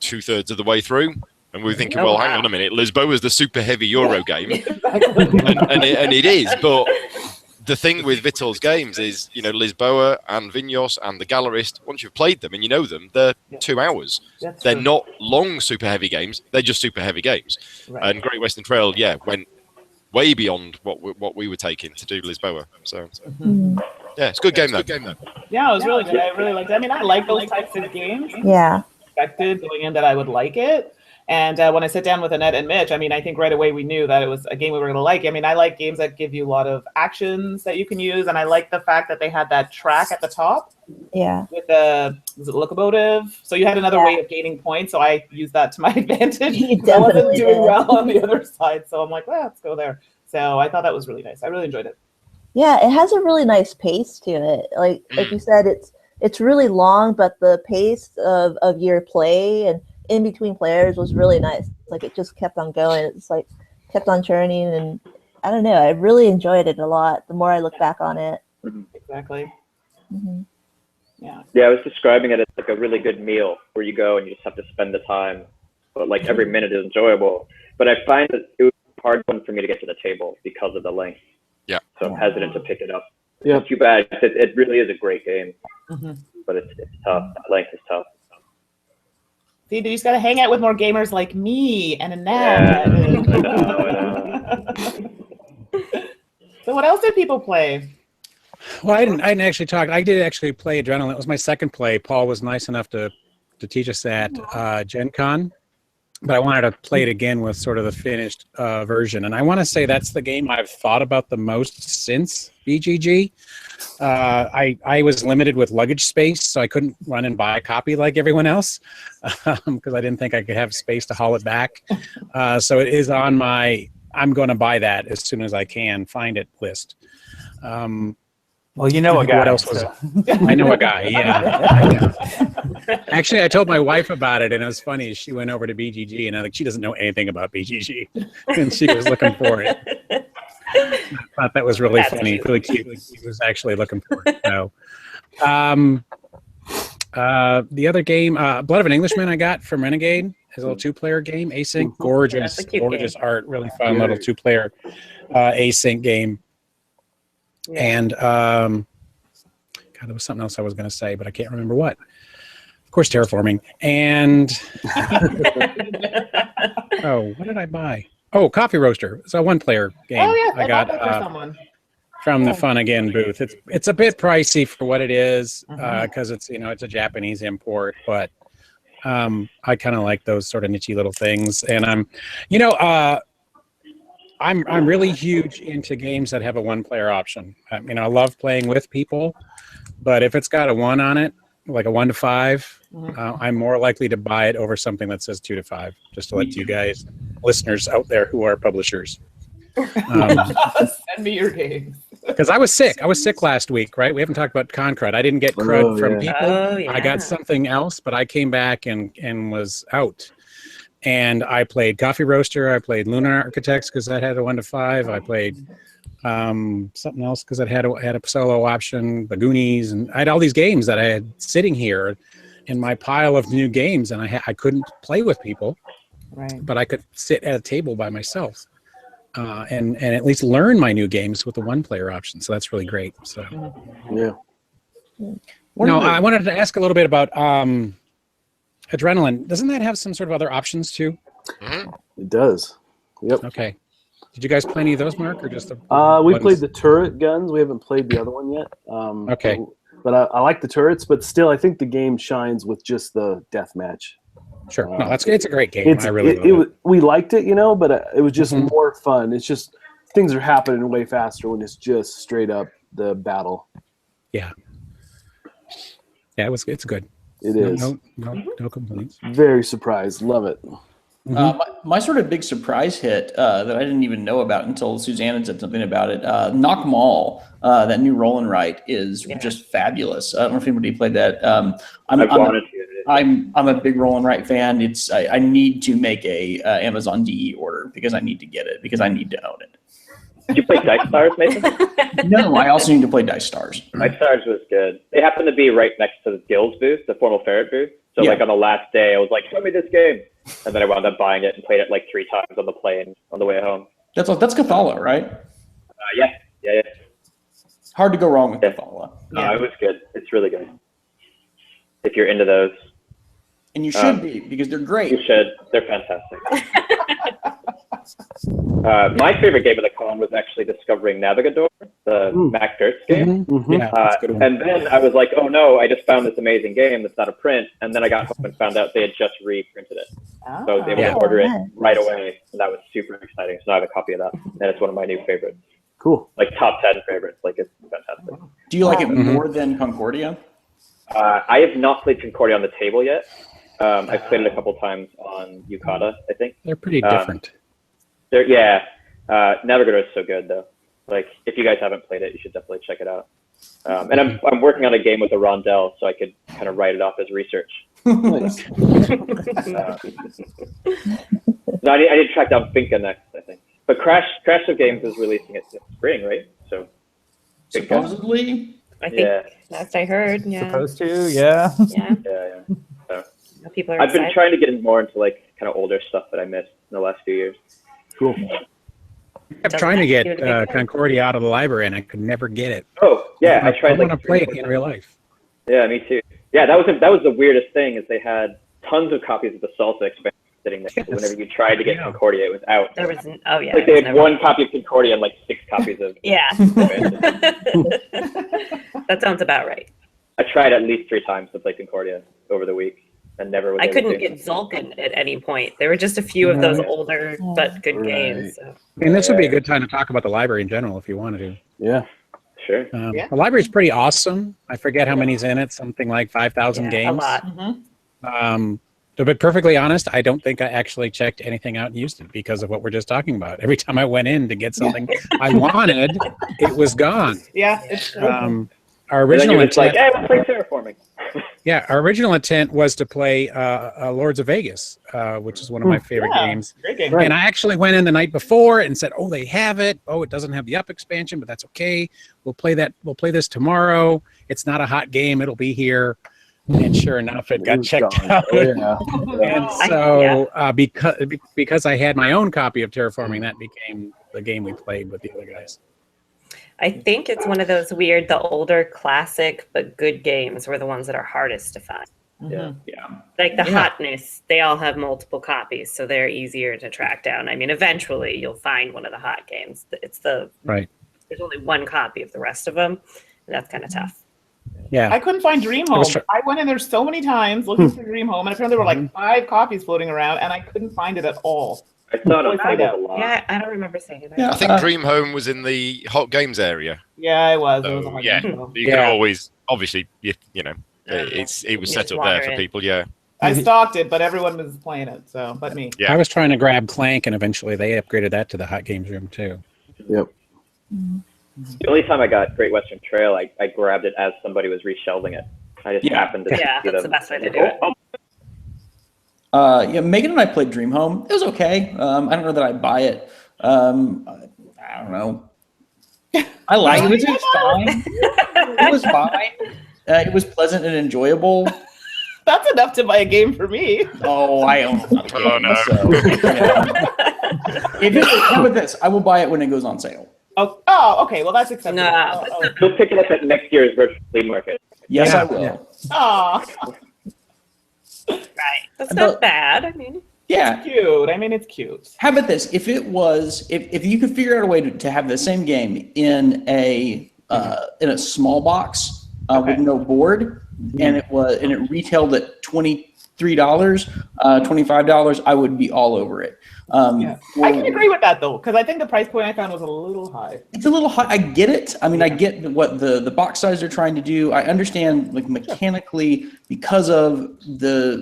2/3 of the way through, and we were thinking, well, hang on a minute, Lisboa is the super heavy Euro game, and it is, but the thing with Vital's games is, you know, Lisboa and Vinhos and the Gallerist, once you've played them and you know them, they're 2 hours. They're not long super heavy games, they're just super heavy games. And Great Western Trail, went way beyond what we were taking to do Lisboa. So yeah, it's a good game though. Yeah, it was really good. I really liked it. I mean, I like those types of games. Yeah. Expected going in that I would like it. And when I sit down with Annette and Mitch, I mean, I think right away we knew that it was a game we were going to like. I mean, I like games that give you a lot of actions that you can use. And I like the fact that they had that track at the top. Yeah. With the locomotive. So you had another way of gaining points. So I used that to my advantage. I wasn't doing well on the other side. So I'm like, well, let's go there. So I thought that was really nice. I really enjoyed it. Yeah, it has a really nice pace to it. Like you said, it's really long, but the pace of your play and in between players was really nice. Like it just kept on going. It's like kept on churning, and I don't know. I really enjoyed it a lot. The more I look back on it. Exactly. Yeah. Yeah, I was describing it as like a really good meal where you go and you just have to spend the time, but like every minute is enjoyable. But I find that it was a hard one for me to get to the table because of the length. Yeah. So I'm hesitant to pick it up. Yeah. It's too bad. It really is a great game, but it's tough. The length is tough. See, you just got to hang out with more gamers like me and Annette. I know. So what else did people play? Well, I didn't actually talk. I did actually play Adrenaline. It was my second play. Paul was nice enough to teach us at Gen Con. But I wanted to play it again with sort of the finished version. And I want to say that's the game I've thought about the most since BGG. I was limited with luggage space, so I couldn't run and buy a copy like everyone else because I didn't think I could have space to haul it back. So it is on my I'm going to buy that as soon as I can find it list. Well, you know a guy. What else was it? I know a guy, yeah. Actually, I told my wife about it, and it was funny. She went over to BGG, and I think she doesn't know anything about BGG, and she was looking for it. I thought that was really funny, really cute. She was actually looking for it. So, the other game, Blood of an Englishman, I got from Renegade. Is a little two-player game, async, gorgeous art, really fun little two-player async game. Yeah. And God, there was something else I was going to say, but I can't remember what. Of course, terraforming. And what did I buy? Oh, Coffee Roaster. It's a one-player game. Oh yeah, I got from the Fun Again booth. It's a bit pricey for what it is because it's it's a Japanese import, but I kind of like those sort of niche little things. And I'm really huge into games that have a one-player option. I love playing with people, but if it's got a 1 on it, like a 1 to 5, I'm more likely to buy it over something that says 2 to 5. Just to let you guys, listeners out there who are publishers, send me your games. Because I was sick. I was sick last week, right? We haven't talked about con crud. I didn't get crud from people. Oh, yeah. I got something else, but I came back and was out. And I played Coffee Roaster. I played Lunar Architects because that had a 1 to 5. I played something else because it had a solo option, the Goonies, and I had all these games that I had sitting here in my pile of new games, and I couldn't play with people, but I could sit at a table by myself and at least learn my new games with the one-player option. So that's really great. So I wanted to ask a little bit about Adrenaline. Doesn't that have some sort of other options too? It does. Yep. Okay. Did you guys play any of those, Mark, or just the? We played the turret guns. We haven't played the other one yet. Okay. But I like the turrets. But still, I think the game shines with just the death match. Sure. No, it's a great game. I really love it. We liked it, but it was just more fun. It's just things are happening way faster when it's just straight up the battle. Yeah. Yeah, it's good. It is. No complaints. Very surprised. Love it. My sort of big surprise hit that I didn't even know about until Susanna said something about it. Knock Mall, that new roll and write, is just fabulous. I don't know if anybody played that. I'm a big roll and write fan. I need to make a Amazon DE order because I need to get it because I need to own it. Did you play Dice Stars, Mason? No, I also need to play Dice Stars. Dice Stars was good. They happened to be right next to the Guild's booth, the Formal Ferret booth. So like on the last day, I was like, show me this game. And then I wound up buying it and played it like 3 times on the plane on the way home. That's Cathala, right? Yeah. Hard to go wrong with Cathala. No, it was good. It's really good. If you're into those. And you should be, because they're great. You should. They're fantastic. My favorite game of the con was actually discovering Navigador, the Mac Durst game. And then I was like, oh no, I just found this amazing game that's not a print. And then I got home and found out they had just reprinted it. So I was able to order it right away. And that was super exciting. So now I have a copy of that. And it's one of my new favorites. Cool. Like top 10 favorites. Like it's fantastic. Do you like it more than Concordia? I have not played Concordia on the table yet. I've played it a couple times on Yucata, I think. They're pretty different. Navigator is so good though. Like if you guys haven't played it, you should definitely check it out. And I'm working on a game with a rondelle, so I could kind of write it off as research. Nice. No, I need to track down Finca next, I think. But Crash of Games is releasing it this spring, right? So supposedly, I think last I heard, Supposed to, yeah. So, people are I've been excited. trying to get more into like kind of older stuff that I missed in the last few years. Cool. I'm trying to get Concordia out of the library, and I could never get it. Oh yeah, I tried. I want to play it in real life. Yeah, me too. Yeah, that was the weirdest thing is they had tons of copies of the Salsa expansion sitting there. Yes. Whenever you tried to get Concordia, it was out. There was like they had one copy of Concordia and like 6 copies of That sounds about right. I tried at least 3 times to play Concordia over the week and never was I able couldn't to. get Zulkin at any point. There were just a few of those older but good games. So. And this would be a good time to talk about the library in general if you wanted to. Yeah. Sure. The library is pretty awesome. I forget how many's in it, something like 5,000 games. A lot. To be perfectly honest, I don't think I actually checked anything out and used it because of what we're just talking about. Every time I went in to get something I wanted, it was gone. Yeah, it's true. Our original intent, we'll play terraforming. Our original intent was to play Lords of Vegas, which is one of my favorite games. Great game. And I actually went in the night before and said, "Oh, they have it. Oh, it doesn't have the up expansion, but that's okay. We'll play that. We'll play this tomorrow. It's not a hot game. It'll be here." And sure enough, it got checked out. And so because I had my own copy of Terraforming, that became the game we played with the other guys. I think it's one of those weird, the older classic but good games were the ones that are hardest to find. Yeah. Like the hotness, they all have multiple copies, so they're easier to track down. I mean, eventually you'll find one of the hot games. It's there's only one copy of the rest of them, and that's kind of tough. Yeah, I couldn't find Dream Home. I went in there so many times looking for Dream Home, and apparently there were like 5 copies floating around, and I couldn't find it at all. I thought it was a lot. Yeah, I don't remember seeing it. I think Dream Home was in the hot games area. Yeah, it was. So, it was a hot game. You can always, obviously, it was set up there for people. Yeah, I stalked it, but everyone was playing it. So, but me. Yeah, I was trying to grab Clank, and eventually they upgraded that to the hot games room too. Yep. The only time I got Great Western Trail, I grabbed it as somebody was reshelving it. I just happened to see that's them. the best way to do it. Megan and I played Dream Home. It was okay. I don't know that I'd buy it. I don't know. I like it. It was fine. It was fine. It was pleasant and enjoyable. That's enough to buy a game for me. Oh, I own it. Oh, no. So, how about this? I will buy it when it goes on sale. Oh, okay. Well, that's acceptable. No. You'll pick it up at next year's virtual flea market. Yes, I will. Yeah. Oh, Right. That's not bad. I mean, it's cute. I mean, it's cute. How about this? If it was, if you could figure out a way to have the same game in a small box with no board, and it retailed at $20 $3, $25, I would be all over it. I can agree with that though, because I think the price point I found was a little high. It's a little high. I get it. I mean, I get what the box size they're trying to do. I understand, like, mechanically, because of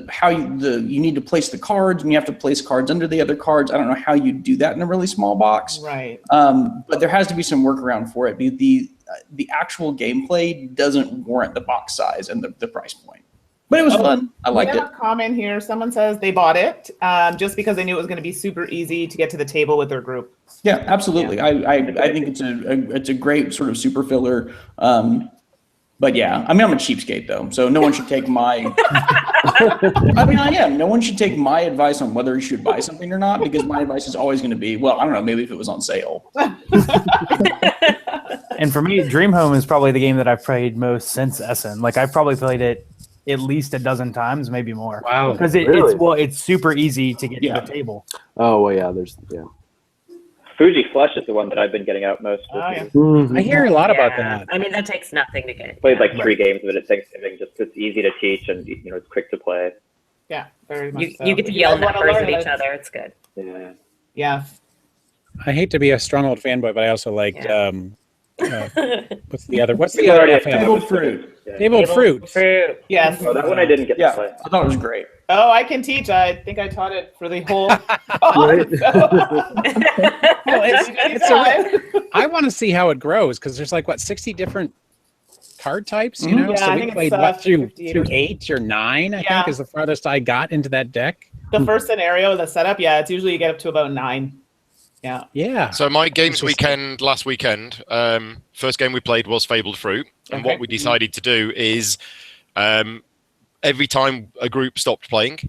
how you need to place the cards, and you have to place cards under the other cards. I don't know how you do that in a really small box. Right. But there has to be some workaround for it. The actual gameplay doesn't warrant the box size and the price point. But it was fun. I liked it. We have a comment here. Someone says they bought it just because they knew it was going to be super easy to get to the table with their group. Yeah, absolutely. Yeah. I think it's a great sort of super filler. But yeah, I mean, I'm a cheapskate though, so no one should take my. I mean, I am. No one should take my advice on whether you should buy something or not, because my advice is always going to be, well, I don't know, maybe if it was on sale. And for me, Dream Home is probably the game that I've played most since Essen. Like, I've probably played it at least a dozen times, maybe more. Wow. Because it's super easy to get to the table. Oh, well, yeah, Fuji Flush is the one that I've been getting out most. I hear a lot about that. I mean, that takes nothing to get. Played like 3 games of it at Thanksgiving, just because it's easy to teach and it's quick to play. Yeah, very much so. You get to yell numbers at each other. It's good. Yeah. Yeah. I hate to be a stronghold fanboy, but I also like what's the other Table Fruit. Table Fruit. Yes. Oh, that one I didn't get to play. I thought it was great. Oh, I can teach. I think I taught it for the whole. I want to see how it grows, because there's like 60 different card types, you know? Yeah, so I we think played it's, through 58 8 or 9, I think is the farthest I got into that deck. The first scenario, the setup, it's usually you get up to about 9. Yeah. Yeah. So my games weekend last weekend, first game we played was Fabled Fruit, and what we decided to do is every time a group stopped playing,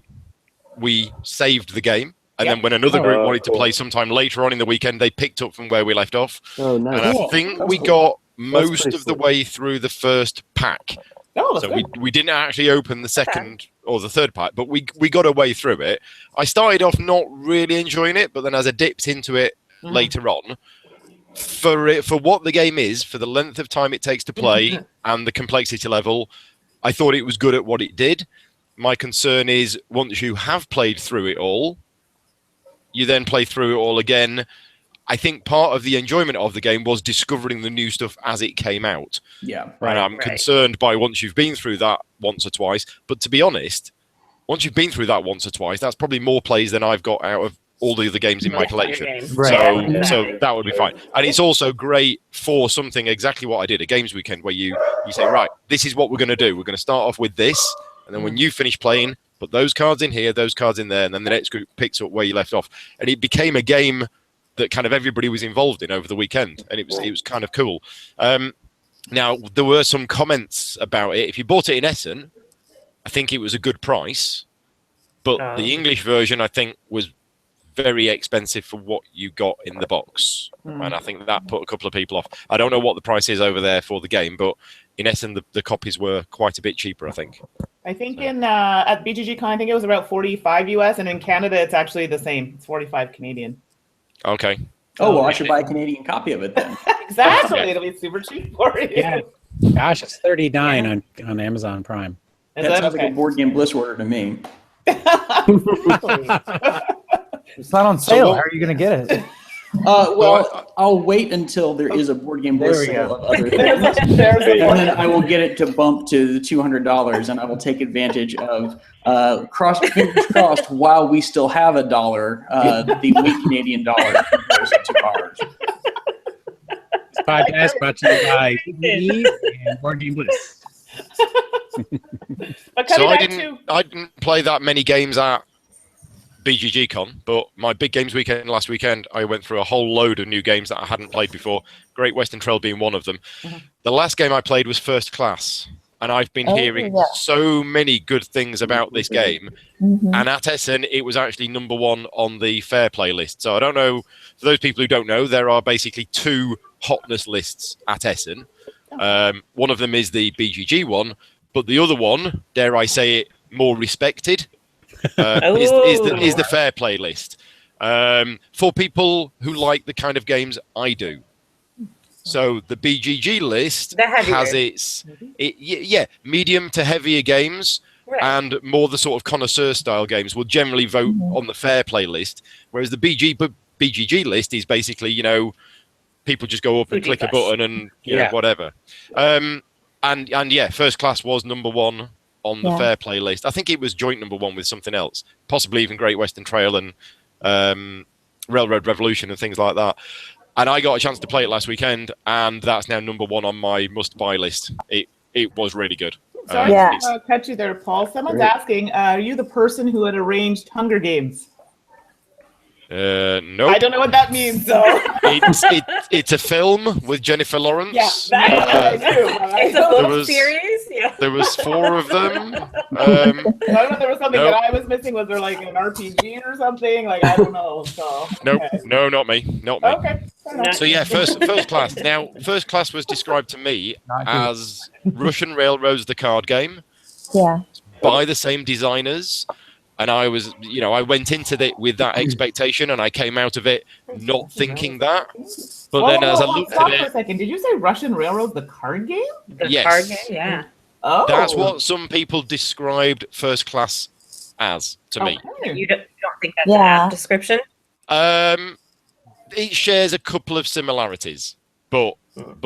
we saved the game, and then when another group wanted to play sometime later on in the weekend, they picked up from where we left off. Oh, nice. And I think we got most of the way through the first pack. So we didn't actually open the second or the third pack, but we got a way through it. I started off not really enjoying it, but then as I dipped into it later on, for what the game is, for the length of time it takes to play and the complexity level, I thought it was good at what it did. My concern is once you have played through it all, you then play through it all again. I think part of the enjoyment of the game was discovering the new stuff as it came out. Yeah. And I'm concerned by once you've been through that once or twice. But to be honest, once you've been through that once or twice, that's probably more plays than I've got out of all the other games in my collection. So that would be fine. And it's also great for something exactly what I did, a games weekend, where you say, right, this is what we're going to do. We're going to start off with this. And then when you finish playing, put those cards in here, those cards in there. And then the next group picks up where you left off. And it became a game that kind of everybody was involved in over the weekend, and it was kind of cool. Now there were some comments about it. If you bought it in Essen, I think it was a good price, but the English version I think was very expensive for what you got in the box, and I think that put a couple of people off. I don't know what the price is over there for the game, but in Essen the copies were quite a bit cheaper, I think. I think at BGG Con, I think it was about 45 US, and in Canada it's actually the same. It's 45 Canadian. Okay. Oh, well, I should buy a Canadian copy of it then. Exactly. It'll be super cheap for you. Yeah. Gosh, it's $39 on Amazon Prime. That sounds like a Board Game Bliss order to me. It's not on sale. How are you going to get it? Well, I'll wait until there is a Board Game Bliss sale of other things. And then I will get it to bump to the $200, and I will take advantage of fingers crossed while we still have $1, the weak Canadian dollar compares it to ours. This podcast brought to you by BGG and Board Game Bliss. So I didn't play that many games at BGG Con, but my big games weekend last weekend, I went through a whole load of new games that I hadn't played before, Great Western Trail being one of them. The last game I played was First Class, and I've been hearing so many good things about this game. And at Essen, it was actually #1 on the Fair Play list. So I don't know, for those people who don't know, there are basically 2 hotness lists at Essen. One of them is the BGG one, but the other one, dare I say it, more respected, is the Fair Play list. For people who like the kind of games I do. So the BGG list has its medium to heavier games, Right. and more the sort of connoisseur style games will generally vote on the fair play list, whereas the BGG list is basically, you know, people just go up and click a button and you know, whatever. And yeah, First Class was number 1 on the fair play list. I think it was joint number 1 with something else, possibly even Great Western Trail and Railroad Revolution and things like that. And I got a chance to play it last weekend, and that's now number 1 on my must-buy list. It was really good. Sorry to cut you there, Paul. Someone's asking, are you the person who had arranged Hunger Games? No. I don't know what that means, though. It's a film with Jennifer Lawrence. Yeah, that's what I do. It's a book series. Yeah. There was 4 of them. I don't know if there was something that I was missing. Was there like an RPG or something? Like, I don't know. So no, not me. Okay. So yeah, first class. Now, First Class was described to me as Russian Railroads, the card game. Yeah. By the same designers. And I was, you know, I went into it with that expectation, and I came out of it not thinking that. But then as I looked at it, for a second. Did you say Russian Railroad, the card game? The card game, yeah. Oh, that's what some people described First Class as to me. You don't think that's an apt description? It shares a couple of similarities, but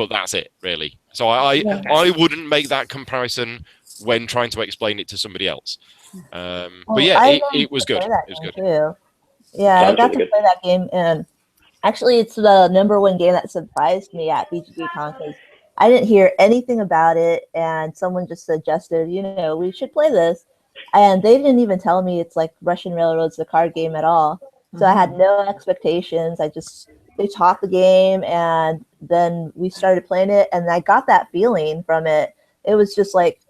that's it really. So I wouldn't make that comparison when trying to explain it to somebody else. But yeah, it was good. It was good. Too. Yeah, I got to play that game, and actually, it's the number 1 game that surprised me at BGCon because I didn't hear anything about it, and someone just suggested, you know, we should play this, and they didn't even tell me it's like Russian Railroads, the card game at all. So I had no expectations. They taught the game, and then we started playing it, and I got that feeling from it. It was just like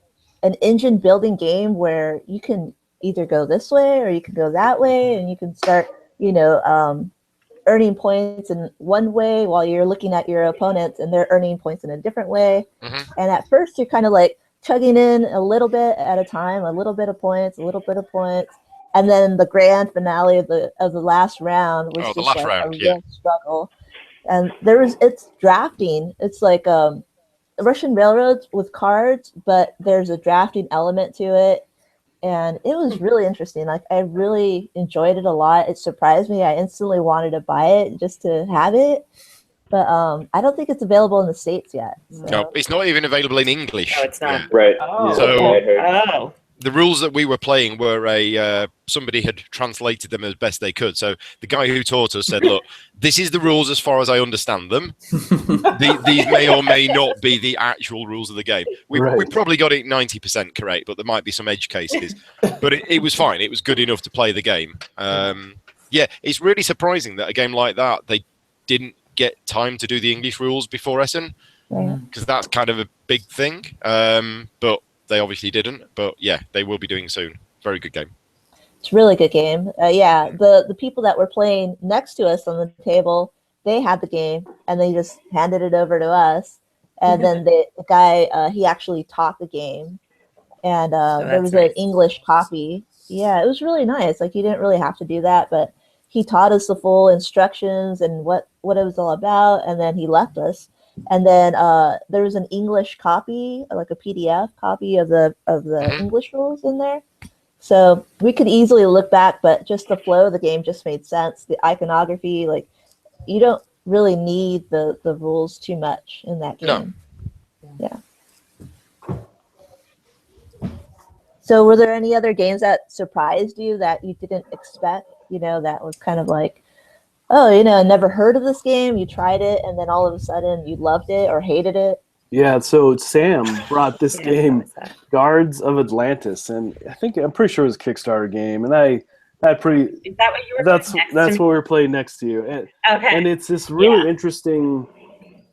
an engine building game where you can either go this way or you can go that way, and you can start, you know, earning points in one way while you're looking at your opponents and they're earning points in a different way. And at first you're kind of like chugging in a little bit at a time, a little bit of points, and then the grand finale of the last round was just like a real struggle. And it's drafting. It's like Russian Railroads with cards, but there's a drafting element to it, and it was really interesting. Like, I really enjoyed it a lot. It surprised me. I instantly wanted to buy it just to have it, but I don't think it's available in the States yet. So. No, it's not even available in English. No, it's not. Right. So the rules that we were playing were somebody had translated them as best they could. So the guy who taught us said, look, this is the rules as far as I understand them. These may or may not be the actual rules of the game. We probably got it 90% correct, but there might be some edge cases. But it was fine. It was good enough to play the game. Yeah, it's really surprising that a game like that, they didn't get time to do the English rules before Essen, because that's kind of a big thing. But they obviously didn't. But yeah, they will be doing soon. Very good game. It's a really good game. Yeah, the people that were playing next to us on the table, they had the game, and they just handed it over to us. And then the guy, he actually taught the game. And there was an English copy. Yeah, it was really nice. Like, you didn't really have to do that, but he taught us the full instructions and what it was all about, and then he left us. And then there was an English copy, like a PDF copy of the English rules in there. So we could easily look back, but just the flow of the game just made sense. The iconography, like, you don't really need the rules too much in that game. No. Yeah. So were there any other games that surprised you that you didn't expect, you know, that was kind of like, oh, you know, I never heard of this game, you tried it, and then all of a sudden you loved it or hated it? Yeah, so Sam brought this game, Guards of Atlantis, and I'm pretty sure it was a Kickstarter game, and I pretty. Is that what you were? That's what we were playing next to you, and it's this really interesting.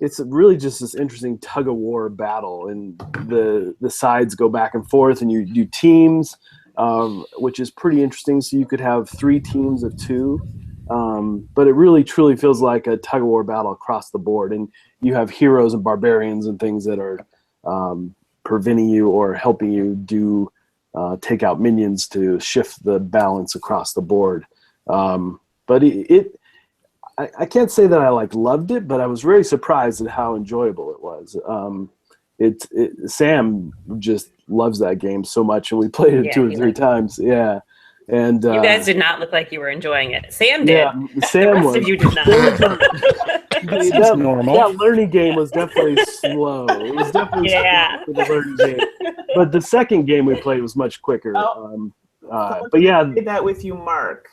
It's really just this interesting tug of war battle, and the sides go back and forth, and you do teams, which is pretty interesting. So you could have 3 teams of 2. But it really truly feels like a tug of war battle across the board, and you have heroes and barbarians and things that are preventing you or helping you take out minions to shift the balance across the board. But I can't say that I loved it, but I was very surprised at how enjoyable it was. Sam just loves that game so much, and we played it 2 or 3 times. Yeah. And you guys did not look like you were enjoying it. Sam did. Yeah, Sam the rest was. of you did not. That normal. That learning game was definitely slow. It was definitely slow for the learning game. But the second game we played was much quicker. But yeah, I played that with you, Mark.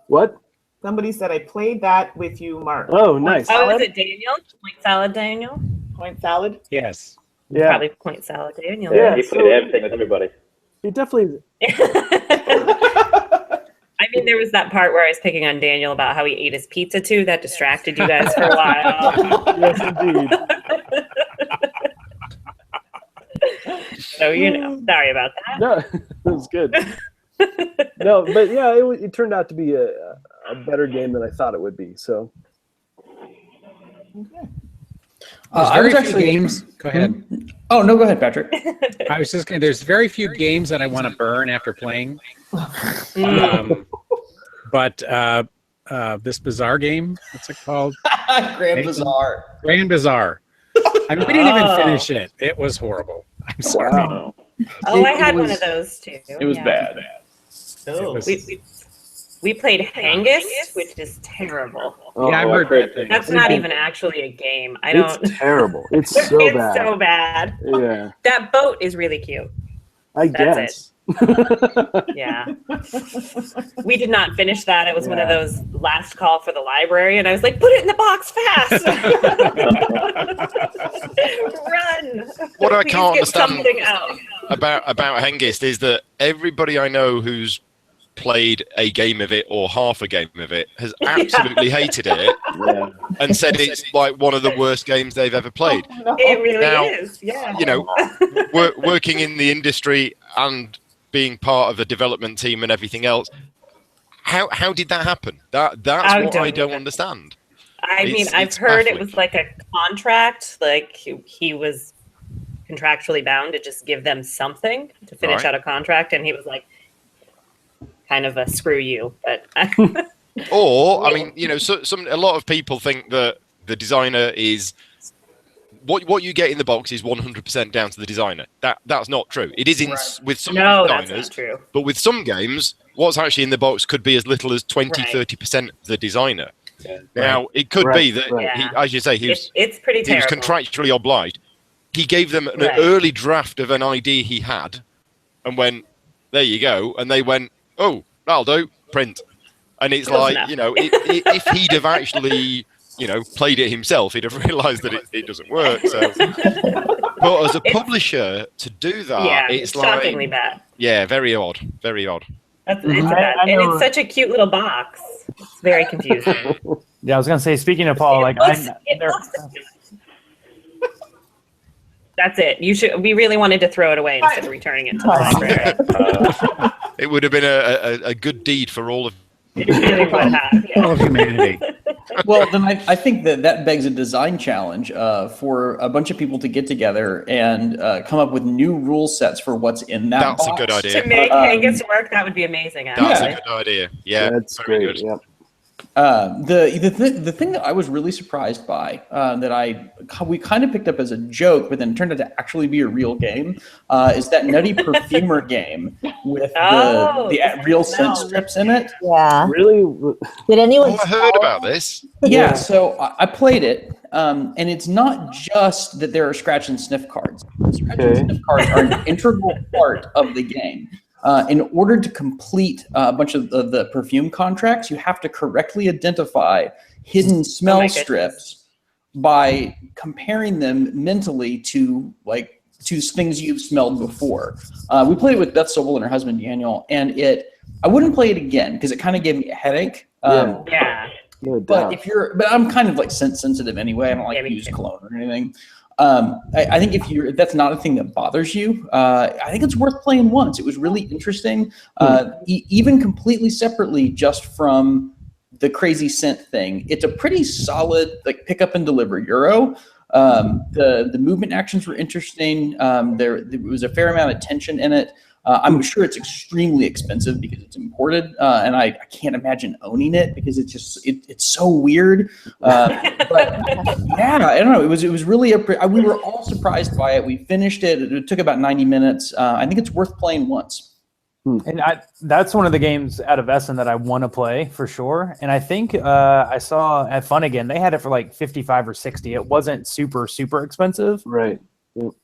What? Somebody said I played that with you, Mark. Oh, nice. Oh, is it Daniel? Point salad, Daniel? Point salad? Yes. Yeah. Probably point salad, Daniel. Yeah, He played everything with everybody. He definitely. I mean, there was that part where I was picking on Daniel about how he ate his pizza too. That distracted you guys for a while. Yes, indeed. So, sorry about that. No, it was good. No, but yeah, it turned out to be a better game than I thought it would be. So. There's very few games. Go ahead. Oh no, go ahead, Patrick. I was just going. There's very few games that I want to burn after playing. But this bizarre game, what's it called? Grand Bazaar. Grand Bazaar. I mean, we didn't even finish it. It was horrible. I'm sorry. Wow. Oh, I had one of those too. It was bad. Oh. We played Hengist, which is terrible. Oh, Yeah, I've heard that thing. That's not even actually a game. I don't. It's terrible. It's so it's bad. so bad. Yeah. That boat is really cute. I That's guess. Yeah. We did not finish that. It was one of those last call for the library, and I was like, put it in the box fast. Run. What I Please can't get understand something out. about Hengist is that everybody I know who's played a game of it or half a game of it has absolutely hated it and said it's like one of the worst games they've ever played. It really Now, is. Yeah. You know, working in the industry and being part of the development team and everything else, how did that happen? That's what I don't understand. I mean, I've heard it was like a contract, like he was contractually bound to just give them something to finish out a contract, and he was like, kind of a screw you. But or I mean, you know, a lot of people think that the designer is what you get in the box is 100% down to the designer. That's not true. It is with some designers, that's not true. But with some games, what's actually in the box could be as little as 20-30% the designer. Now it could be that, he, as you say, it's pretty terrible. He was contractually obliged. He gave them an early draft of an idea he had, and went, "There you go," and they went, "Oh, that'll do, print." And it's like, you know, if he'd have actually, you know, played it himself, he'd have realised that it doesn't work. So, but as a publisher to do that, it's like shockingly bad. Yeah, very odd, very odd. It's bad. And it's such a cute little box. It's very confusing. Yeah, I was gonna say. Speaking of Paul, that's it. We really wanted to throw it away instead of returning it to the library. It would have been a good deed for all of. It really would have. All of humanity. Well, then I think that begs a design challenge for a bunch of people to get together and come up with new rule sets for what's in that That's box. a good idea. To make Hengist work, that would be amazing. That's a good idea. Yeah, that's very great. good. Yeah. The thing that I was really surprised by we kind of picked up as a joke, but then turned out to actually be a real game, is that Nutty Perfumer game with the real scent strips in it. Yeah. Really? Did anyone? Oh, I heard about this. Yeah, so I played it, and it's not just that there are scratch and sniff cards. Scratch and sniff cards are an integral part of the game. In order to complete a bunch of the perfume contracts, you have to correctly identify hidden smell strips by comparing them mentally to things you've smelled before. We played it with Beth Sobel and her husband Daniel, and I wouldn't play it again because it kind of gave me a headache. But but I'm kind of like scent sensitive anyway. I don't like to use cologne or anything. I think if that's not a thing that bothers you, I think it's worth playing once. It was really interesting, even completely separately just from the crazy scent thing. It's a pretty solid pick up and deliver Euro. The movement actions were interesting. There was a fair amount of tension in it. I'm sure it's extremely expensive because it's imported, and I can't imagine owning it because it's just it's so weird. But yeah, I don't know. It was really we were all surprised by it. We finished it. It took about 90 minutes. I think it's worth playing once. And that's one of the games out of Essen that I want to play for sure. And I think I saw at Fun Again, they had it for like 55 or 60. It wasn't super, super expensive. Right.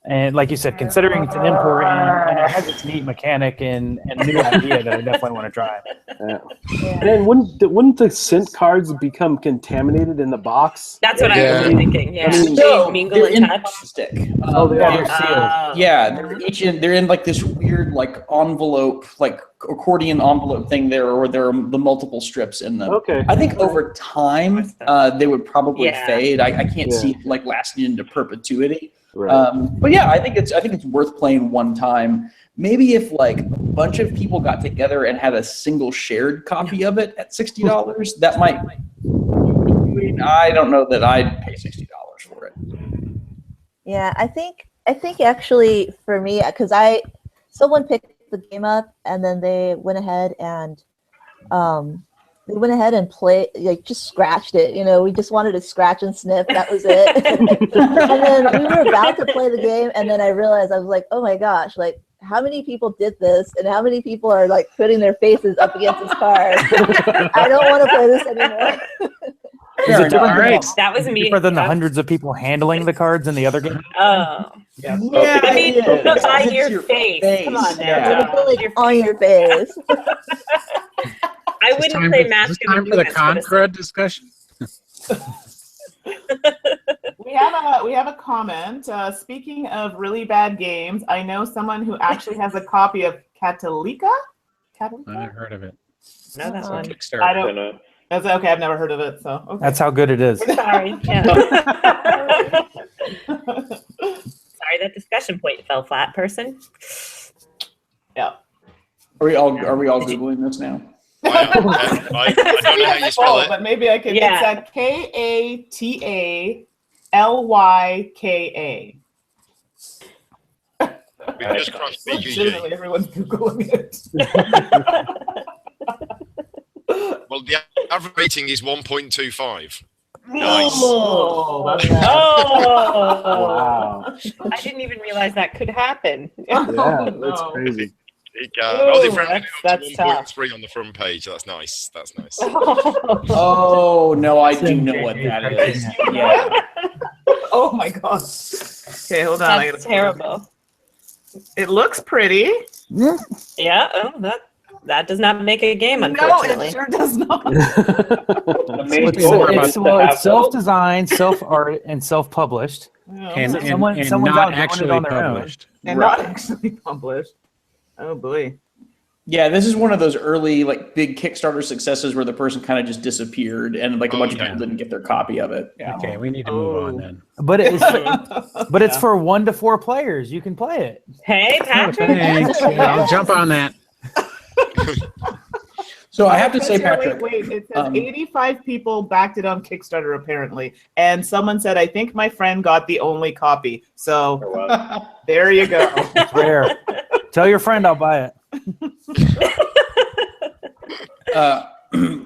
And like you said, considering it's an import and it has its neat mechanic and new idea that I definitely want to try. And then wouldn't the scent cards become contaminated in the box? That's what I was thinking. Yeah, So, mingle they're and in touch. plastic. Oh, they are. Sealed. Yeah, they're in like this weird like envelope, like accordion envelope thing there, or there are the multiple strips in them. Okay. I think over time they would probably fade. I can't see it like lasting into perpetuity. Right. But yeah, I think it's worth playing one time. Maybe if like a bunch of people got together and had a single shared copy of it at $60, that might. I don't know that I'd pay $60 for it. Yeah, I think actually for me, because someone picked the game up and then they went ahead and played, like just scratched it. You know, we just wanted to scratch and sniff. That was it. And then we were about to play the game, and then I realized I was like, oh my gosh, like how many people did this, and how many people are like putting their faces up against this card? I don't want to play this anymore. Is it different? All right. That was me. Different than the hundreds of people handling the cards in the other game? Oh. Yeah, I mean, it's by against your face. Come on, Yeah. Like, on your face. I wouldn't say mask. Is this time for the Concrud discussion? We have a comment. Speaking of really bad games, I know someone who actually has a copy of Catalika. I haven't heard of it. No, that's one. Kickstarter. I don't. That's okay. I've never heard of it. So okay. That's how good it is. Sorry. Yeah. Sorry, that discussion point fell flat, person. Yeah. Are we all Googling this now? I don't know how you spell it. But maybe I can. Yeah. It's Katalyka. We've just crossed Legitimately, BGG. everyone's Googling it. Well, the average rating is 1.25. Nice. Oh, that's Wow. I didn't even realize that could happen. Yeah, no. that's crazy. That's tough. 1.3 on the front page. That's nice. That's nice. Oh no, I do know what that is. Yeah. Oh my god. Okay, hold on. That's terrible. It looks pretty. Yeah. Oh, that does not make a game, No, unfortunately. it sure does not. It's self-designed, self-art, and self-published. And Someone's not out doing it actually on their own. published. And not actually published. Oh boy. Yeah, this is one of those early like big Kickstarter successes where the person kind of just disappeared and like a bunch of people didn't get their copy of it. Yeah. Okay, we need to move on then. But it's for 1 to 4 players. You can play it. Hey, Patrick. Thanks. I'll jump on that. So I have to say, Patrick. Wait, it says 85 people backed it on Kickstarter apparently, and someone said, "I think my friend got the only copy." So there you go. It's rare. Tell your friend I'll buy it.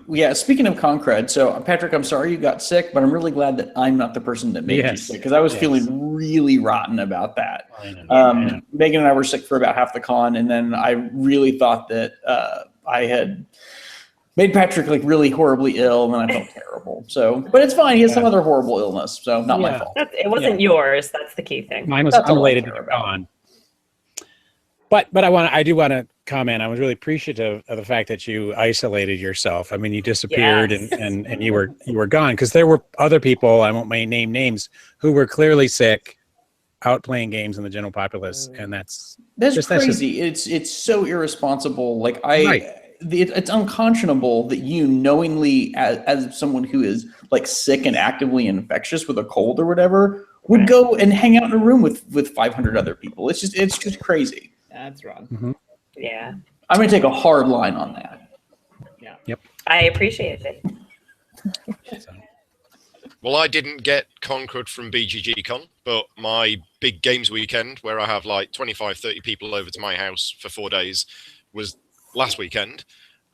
Yeah, speaking of Concred, so Patrick, I'm sorry you got sick, but I'm really glad that I'm not the person that made you sick because I was feeling really rotten about that. Megan and I were sick for about half the con, and then I really thought that I had made Patrick like really horribly ill, and I felt terrible. So, but it's fine. He has some other horrible illness, so not my fault. It wasn't yours. That's the key thing. Mine was unrelated to the con. But I do want to comment. I was really appreciative of the fact that you isolated yourself. I mean, you disappeared and you were gone because there were other people, I won't name names, who were clearly sick, out playing games in the general populace, and that's crazy. It's so irresponsible. Like it's unconscionable that you knowingly, as someone who is like sick and actively infectious with a cold or whatever, would go and hang out in a room with 500 other people. It's just crazy. That's wrong. Mm-hmm. Yeah. I'm going to take a hard line on that. Yeah. Yep. I appreciate it. Well, I didn't get Concrud from BGG Con, but my big games weekend, where I have like 25, 30 people over to my house for 4 days, was last weekend.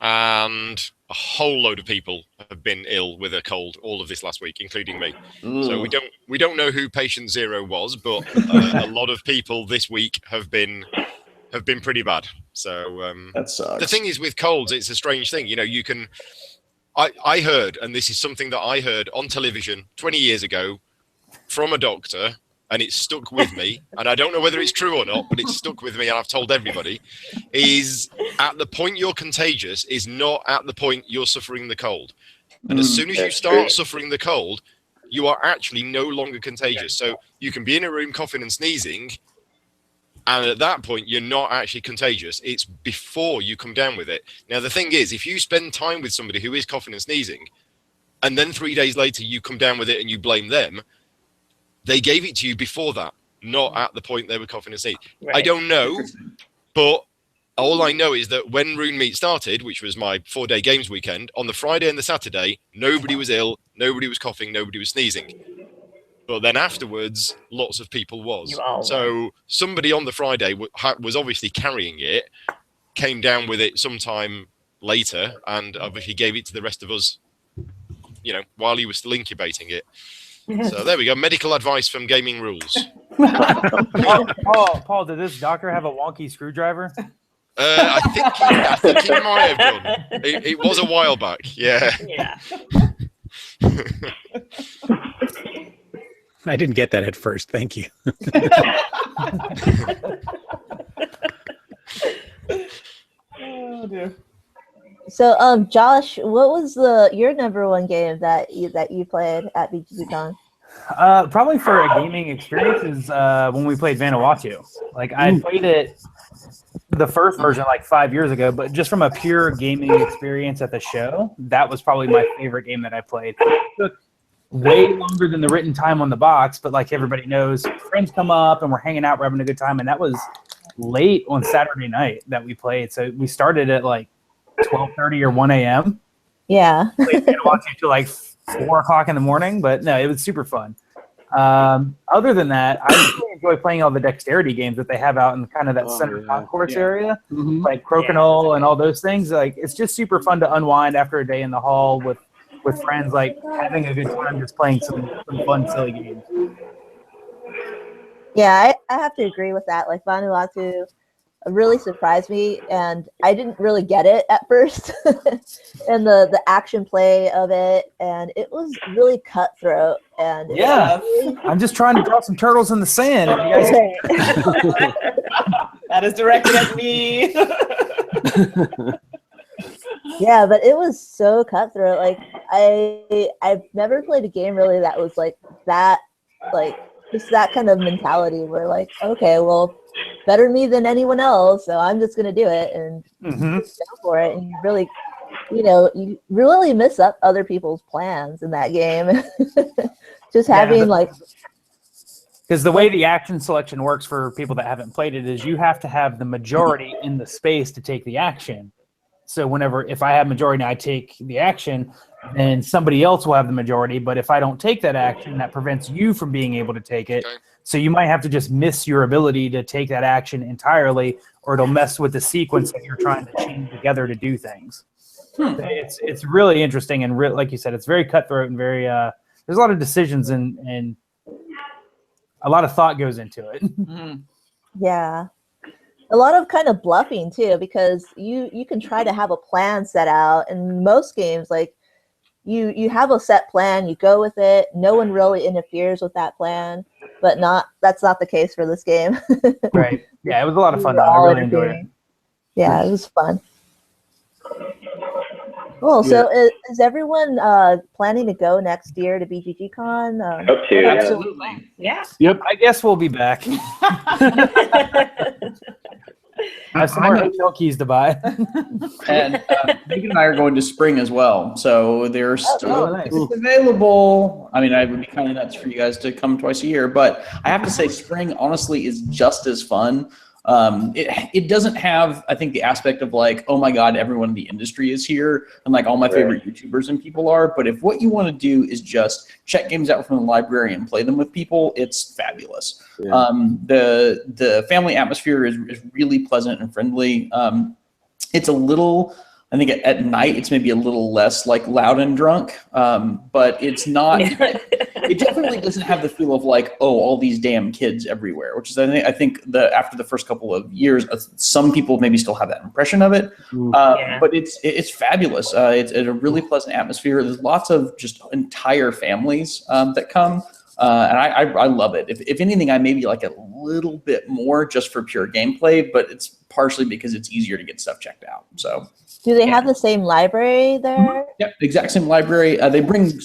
And a whole load of people have been ill with a cold all of this last week, including me. So we don't know who patient zero was, but a lot of people this week have been pretty bad. So that sucks. The thing is with colds, it's a strange thing. You know, you can. I heard, and this is something that I heard on television 20 years ago from a doctor, and it stuck with me, and I don't know whether it's true or not, but it's stuck with me, and I've told everybody, is at the point you're contagious is not at the point you're suffering the cold. And as soon as you start suffering the cold, you are actually no longer contagious. So you can be in a room coughing and sneezing, and at that point, you're not actually contagious. It's before you come down with it. Now, the thing is, if you spend time with somebody who is coughing and sneezing, and then 3 days later you come down with it and you blame them, they gave it to you before that, not at the point they were coughing and sneezing. Right. I don't know, but all I know is that when Rune Meet started, which was my 4-day games weekend, on the Friday and the Saturday, nobody was ill, nobody was coughing, nobody was sneezing. But then afterwards, lots of people was. So somebody on the Friday was obviously carrying it, came down with it sometime later, and obviously gave it to the rest of us, you know, while he was still incubating it. So there we go. Medical advice from Gaming Rules. Paul, did this doctor have a wonky screwdriver? I think he might have done. It was a while back. Yeah. Yeah. I didn't get that at first. Thank you. Oh dear. So, Josh, what was your #1 game that you played at BGCon? Probably for a gaming experience is when we played Vanuatu. Like I played it the first version like 5 years ago, but just from a pure gaming experience at the show, that was probably my favorite game that I played. It took way longer than the written time on the box, but like everybody knows, friends come up and we're hanging out, we're having a good time, and that was late on Saturday night that we played. So we started at like 12:30 or 1 a.m. Yeah. Played Vanuatu till like 4 o'clock in the morning, but no, it was super fun. Other than that, I really enjoy playing all the dexterity games that they have out in kind of that center concourse area, like Crokinole and all those things. Like it's just super fun to unwind after a day in the hall with friends, like having a good time just playing some fun, silly games. Yeah, I have to agree with that. Like Vanuatu really surprised me, and I didn't really get it at first, and the action play of it, and it was really cutthroat. And I'm just trying to draw some turtles in the sand. And you guys... That is directed at me. Yeah, but it was so cutthroat. Like I've never played a game really that was like that, like just that kind of mentality where like, okay, well, better me than anyone else, so I'm just gonna do it and go for it. And you really, you really miss up other people's plans in that game. Just having like, because the way the action selection works for people that haven't played it is you have to have the majority in the space to take the action. So if I have majority and I take the action, then somebody else will have the majority. But if I don't take that action, that prevents you from being able to take it. Okay. So you might have to just miss your ability to take that action entirely, or it'll mess with the sequence that you're trying to chain together to do things. It's really interesting, and like you said, it's very cutthroat and very there's a lot of decisions and a lot of thought goes into it. Yeah. A lot of kind of bluffing too, because you can try to have a plan set out. In most games, like you have a set plan, you go with it. No one really interferes with that plan, but that's not the case for this game. Right. Yeah, it was a lot of fun. I really enjoyed it. Yeah, it was fun. Cool. So is everyone planning to go next year to BGCon? Hope to. Absolutely. Yeah. Yep. I guess we'll be back. I have some more hotel keys to buy. And Megan and I are going to Spring as well. So they're still available. I mean, it would be kind of nuts for you guys to come twice a year. But I have to say, Spring, honestly, is just as fun. It doesn't have, I think, the aspect of like, oh my God, everyone in the industry is here and like all my favorite YouTubers and people are. But if what you want to do is just check games out from the library and play them with people, it's fabulous. Yeah. The family atmosphere is really pleasant and friendly. It's a little, I think at night it's maybe a little less like loud and drunk, but it's not. It definitely doesn't have the feel of like, oh, all these damn kids everywhere, which is I think after the first couple of years, some people maybe still have that impression of it. But it's fabulous. It's a really pleasant atmosphere. There's lots of just entire families that come. And I love it. If anything, I maybe like it a little bit more just for pure gameplay, but it's partially because it's easier to get stuff checked out. So, do they have the same library there? Yep, exact same library. They bring they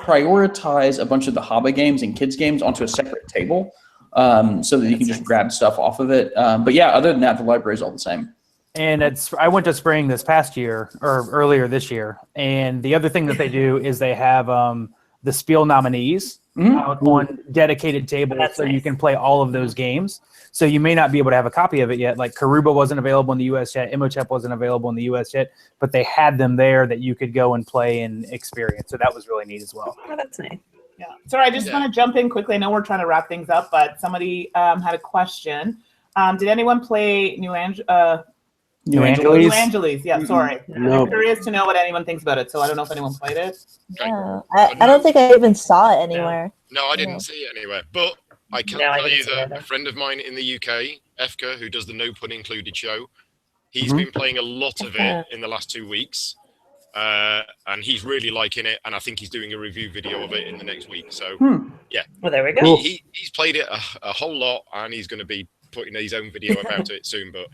prioritize a bunch of the hobby games and kids games onto a separate table, so that you can just grab stuff off of it. But yeah, other than that, the library is all the same. And I went to Spring this past year or earlier this year, and the other thing that they do is they have the Spiel nominees out on dedicated tables, so you can play all of those games. So you may not be able to have a copy of it yet. Like Karuba wasn't available in the US yet, Imhotep wasn't available in the US yet, but they had them there that you could go and play and experience. So that was really neat as well. Oh, that's nice. Yeah. Sorry, I just want to jump in quickly. I know we're trying to wrap things up, but somebody had a question. Did anyone play New Angeles? Yeah, sorry. No. I'm curious to know what anyone thinks about it, so I don't know if anyone played it. Yeah. I don't think I even saw it anywhere. No, I didn't see it anywhere. But I can tell you that a friend of mine in the UK, Efka, who does the No Pun Included show, he's been playing a lot of it in the last 2 weeks. And he's really liking it, and I think he's doing a review video of it in the next week. So, yeah. Well, there we go. He's played it a whole lot, and he's going to be putting his own video about it soon. But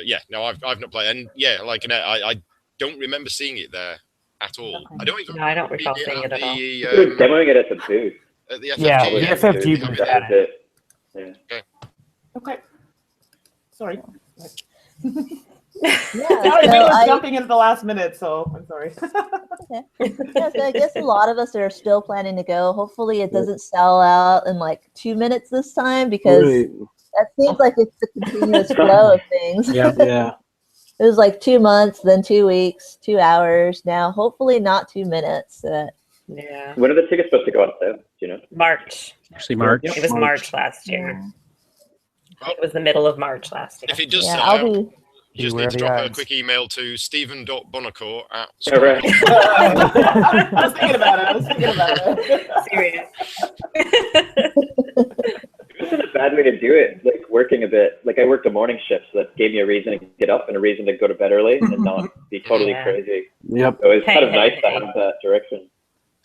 yeah, no, I've not played, and yeah, like Annette, I don't remember seeing it there at all. I don't even. No, I don't recall seeing it at all. Demoing it at the booth. At the FFG, Yeah, the FFG booth had it. Yeah. Okay. Sorry. Yeah, Sorry, we were jumping in at the last minute, so I'm sorry. Okay. Yeah, so I guess a lot of us are still planning to go. Hopefully it doesn't sell out in like 2 minutes this time, because that seems like it's the continuous flow of things. Yeah. It was like 2 months, then 2 weeks, 2 hours. Now, hopefully not 2 minutes. Yeah. When are the tickets supposed to go on sale? Do you know? March. Actually, March. It was March last year. It was the middle of March last year. If it does Yeah, sell I'll out, be. you just need to drop a quick email to stephen.bonacore at Yeah, right. I was thinking about it. Serious. It wasn't a bad way to do it, like working a bit. Like I worked a morning shift, so that gave me a reason to get up and a reason to go to bed early and not be totally crazy. Yep. So it's kind of nice to have that direction.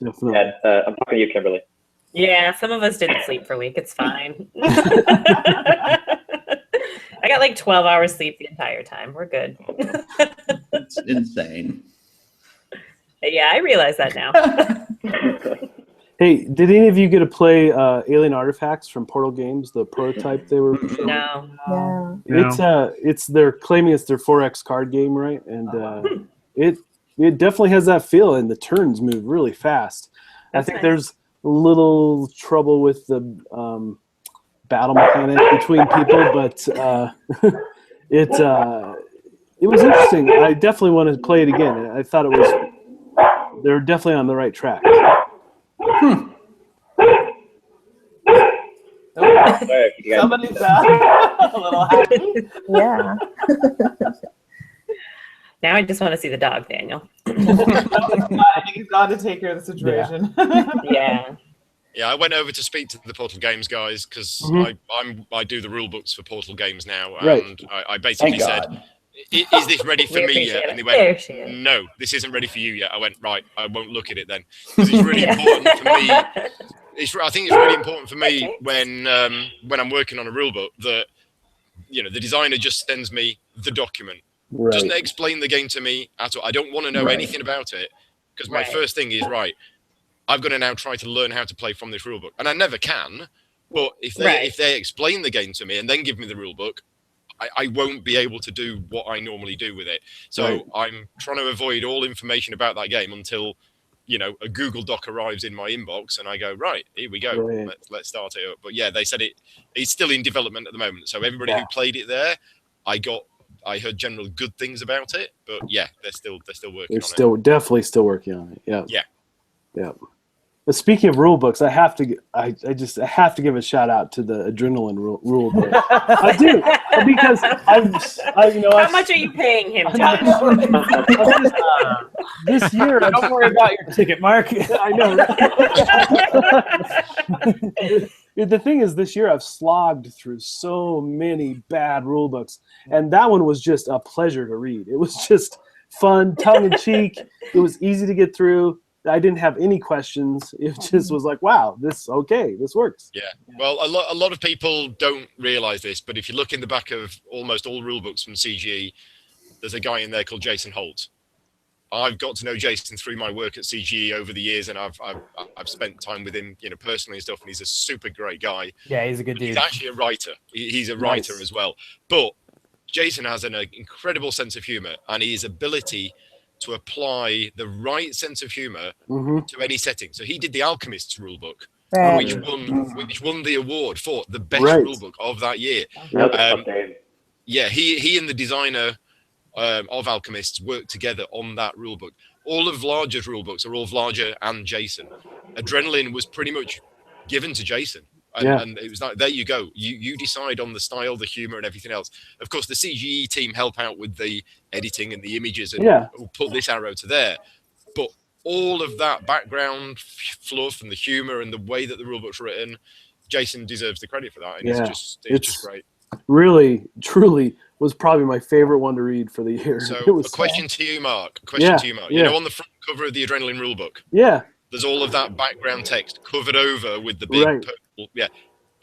Definitely. And I'm talking to you, Kimberly. Yeah, some of us didn't sleep for a week. It's fine. I got like 12 hours sleep the entire time. We're good. It's insane. Yeah, I realize that now. Hey, did any of you get to play Alien Artifacts from Portal Games, the prototype they were showing? No. Yeah. It's they're claiming it's their 4X card game, right? And it definitely has that feel, and the turns move really fast. I think there's a little trouble with the battle mechanic between people, but it was interesting. I definitely want to play it again. I thought they're definitely on the right track. Somebody's a little happy. Yeah. Now I just want to see the dog, Daniel. I think he's got to take care of the situation. Yeah. Yeah, I went over to speak to the Portal Games guys because I do the rule books for Portal Games now, and I basically said, "Is this ready for me yet?" And they went, "No, this isn't ready for you yet." I went, "Right, I won't look at it then," because it's really important for me. I think it's really important for me when I'm working on a rule book that the designer just sends me the document. Right. Doesn't explain the game to me at all. I don't want to know anything about it, because my first thing is, I've got to now try to learn how to play from this rule book, and I never can. But if they explain the game to me and then give me the rule book, I won't be able to do what I normally do with it. So I'm trying to avoid all information about that game until a Google Doc arrives in my inbox, and I go, right, here we go, Right. let's start it up. But yeah, they said it's still in development at the moment. So everybody who played it there, I heard general good things about it. But yeah, they're still working They're on still definitely still working on it. Yeah. Yeah. Yeah. But speaking of rule books, I have to have to give a shout out to the Adrenaline rule book. I do, because How much are you paying him, Josh? This year, Don't worry about your ticket, Mark. I know. Right? The thing is, this year I've slogged through so many bad rule books, and that one was just a pleasure to read. It was just fun, tongue in cheek. It was easy to get through. I didn't have any questions. It just was like, wow, this works. Yeah. Well, a lot of people don't realize this, but if you look in the back of almost all rule books from CGE, there's a guy in there called Jason Holt. I've got to know Jason through my work at CGE over the years, and I've spent time with him, personally and stuff. And he's a super great guy. Yeah, he's a good dude. He's actually a writer. He's a writer as well. But Jason has an incredible sense of humor, and his ability to apply the right sense of humor to any setting. So he did the Alchemist's rule book, which won the award for the best rule book of that year. Yeah, he and the designer of Alchemists worked together on that rule book. All of Larger's rule books are all Larger and Jason. Adrenaline was pretty much given to Jason. And it was like, there you go. You decide on the style, the humor, and everything else. Of course, the CGE team help out with the editing and the images and will pull this arrow to there. But all of that background fluff and the humor and the way that the rulebook's written, Jason deserves the credit for that. And it's just great. Really, truly was probably my favorite one to read for the year. So it was a question to you, Mark. You know, on the front cover of the Adrenaline rulebook, there's all of that background text covered over with the big purple. Yeah.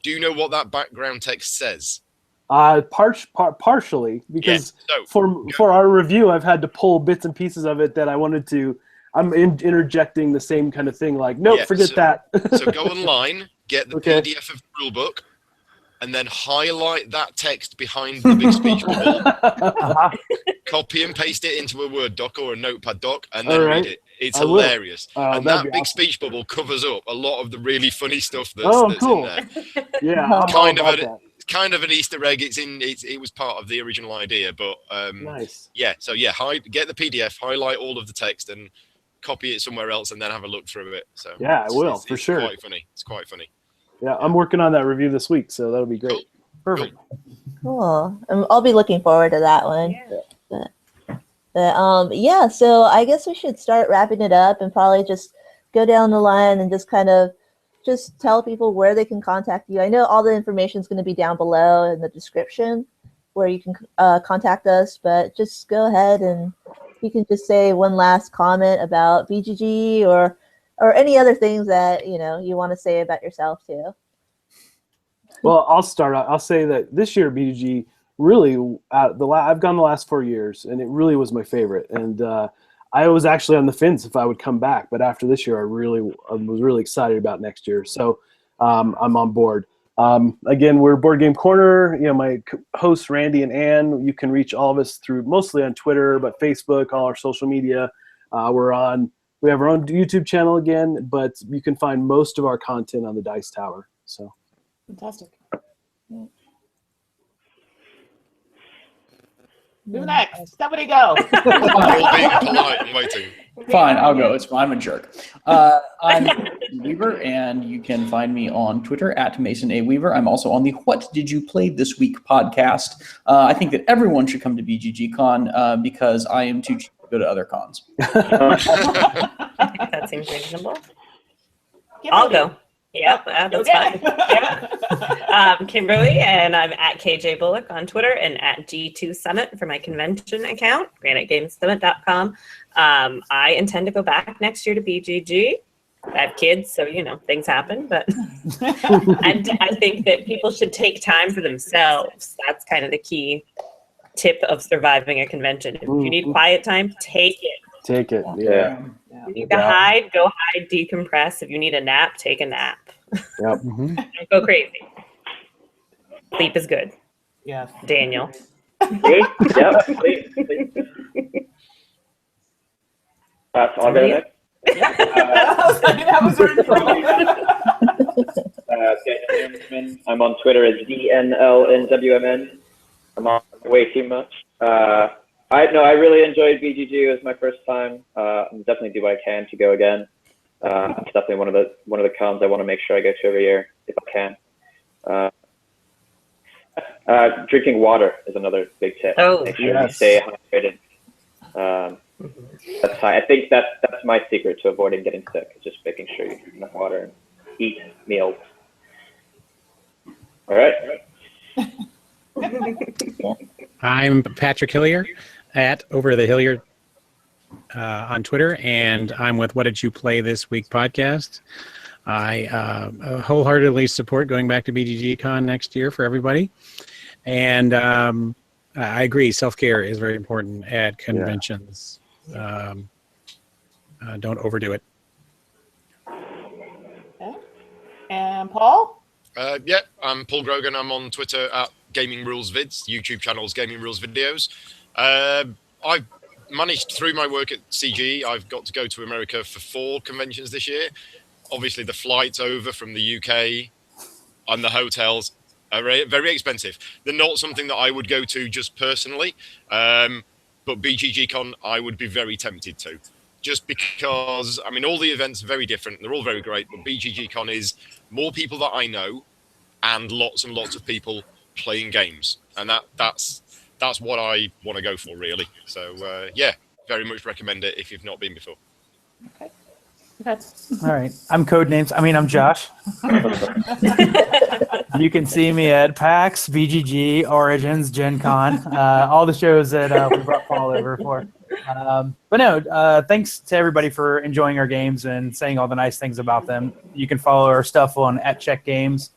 Do you know what that background text says? Partially, because for our review, I've had to pull bits and pieces of it that I wanted to. I'm interjecting the same kind of thing, like, nope, forget that. So go online, get the PDF of the rulebook, and then highlight that text behind the big speech bubble. Copy and paste it into a Word doc or a Notepad doc, and then read it. It's hilarious. And that big speech bubble covers up a lot of the really funny stuff that's in there. Yeah, kind of an Easter egg. It was part of the original idea, but nice. Yeah. So yeah, get the PDF, highlight all of the text, and copy it somewhere else, and then have a look through it. So yeah, I will for sure. Quite funny. It's quite funny. Yeah, I'm working on that review this week, so that'll be great. Cool. Perfect. Cool. I'll be looking forward to that one. Yeah, so I guess we should start wrapping it up and probably just go down the line and just kind of just tell people where they can contact you. I know all the information is going to be down below in the description where you can contact us, but just go ahead and you can just say one last comment about BGG or any other things that you want to say about yourself too. Well, I'll start out. I'll say that this year BGG really I've gone the last 4 years, and it really was my favorite. And I was actually on the fence if I would come back, but after this year, I was really excited about next year. So I'm on board. Again, we're Board Game Corner. My hosts Randy and Ann. You can reach all of us through mostly on Twitter, but Facebook, all our social media. We have our own YouTube channel again, but you can find most of our content on the Dice Tower. So fantastic. Who next? Somebody go. All being polite and waiting. Fine, I'll go. It's fine. I'm a jerk. I'm Mason Weaver, and you can find me on Twitter at Mason A. Weaver. I'm also on the What Did You Play This Week podcast. I think that everyone should come to BGG because I am too cheap to go to other cons. That seems reasonable. I'll go. Yep, that's fine. Yep. Kimberly, and I'm at KJ Bullock on Twitter and at G2 Summit for my convention account, granitegamesummit.com. I intend to go back next year to BGG. I have kids, so, things happen, but I think that people should take time for themselves. That's kind of the key tip of surviving a convention. If you need quiet time, take it. Take it, yeah. If you need to hide, go hide, decompress. If you need a nap, take a nap. Yep. Don't go crazy. Sleep is good. Yeah. Daniel. Sleep. Yep. Sleep. I'll go next. That was your Newman. I'm on Twitter as dnlnwmn. I'm on way too much. I really enjoyed BGG. It was my first time. I'm definitely do what I can to go again. It's definitely one of the cons I want to make sure I go to every year if I can. Drinking water is another big tip. Oh, make sure you stay hydrated. I think that's my secret to avoiding getting sick. Is just making sure you drink enough water and eat meals. All right. I'm Patrick Hillier at Over the Hillier on Twitter, and I'm with What Did You Play This Week podcast. I wholeheartedly support going back to BGGCon next year for everybody. And I agree, self-care is very important at conventions. Don't overdo it. Okay. And Paul? I'm Paul Grogan. I'm on Twitter at Gaming Rules Vids, YouTube channel's Gaming Rules Videos. I've managed, through my work at CG, I've got to go to America for 4 conventions this year. Obviously, the flights over from the UK and the hotels are very expensive. They're not something that I would go to just personally, but BGGCon, I would be very tempted to. Just because, I mean, all the events are very different. They're all very great, but BGGCon is more people that I know and lots of people playing games. And that's what I want to go for, really. So, very much recommend it if you've not been before. Okay. All right. I'm I'm Josh. You can see me at PAX, BGG, Origins, Gen Con, all the shows that we brought Paul over for. But no, thanks to everybody for enjoying our games and saying all the nice things about them. You can follow our stuff on @CheckGames.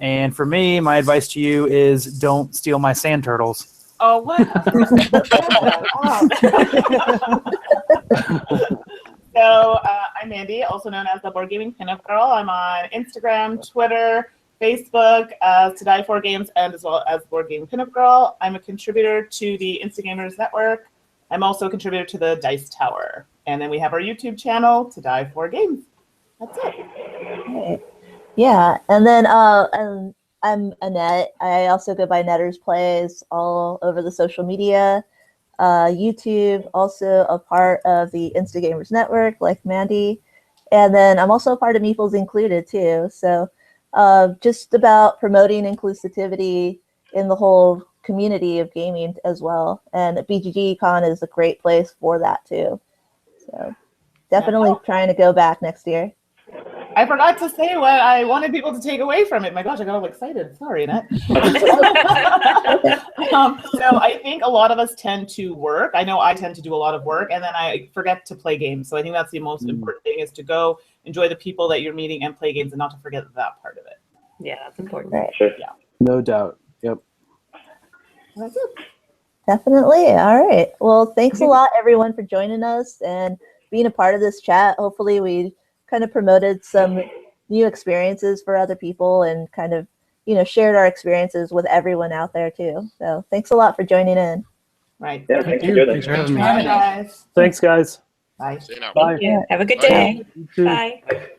And for me, my advice to you is don't steal my sand turtles. Oh, what? So I'm Mandi, also known as the Board Gaming Pinup Girl. I'm on Instagram, Twitter, Facebook, To Die For Games, and as well as Board Game Pinup Girl. I'm a contributor to the Insta Gamers Network. I'm also a contributor to the Dice Tower. And then we have our YouTube channel, To Die For Games. That's it. Right. Yeah, and then I'm Annette. I also go by Nettersplays all over the social media. YouTube, also a part of the Insta Gamers Network, like Mandi. And then I'm also a part of Meeples Included, too. So just about promoting inclusivity in the whole community of gaming as well. And BGGCon is a great place for that, too. So definitely trying to go back next year. I forgot to say what I wanted people to take away from it. My gosh, I got all excited. Sorry, Annette. So I think a lot of us tend to work. I know I tend to do a lot of work, and then I forget to play games. So I think that's the most important thing, is to go enjoy the people that you're meeting and play games, and not to forget that part of it. Yeah, that's important. Right. Sure. Yeah. No doubt. Yep. That's it. Definitely. All right. Well, thanks a lot, everyone, for joining us and being a part of this chat. Hopefully we kind of promoted some new experiences for other people and kind of, shared our experiences with everyone out there too. So thanks a lot for joining in. Right. Yeah, Thank thanks for you. doing Thanks this. for having me. Bye, guys. Thanks, guys. Bye. See you now. Bye. Thank you. Have a good Bye. day. You too. Bye.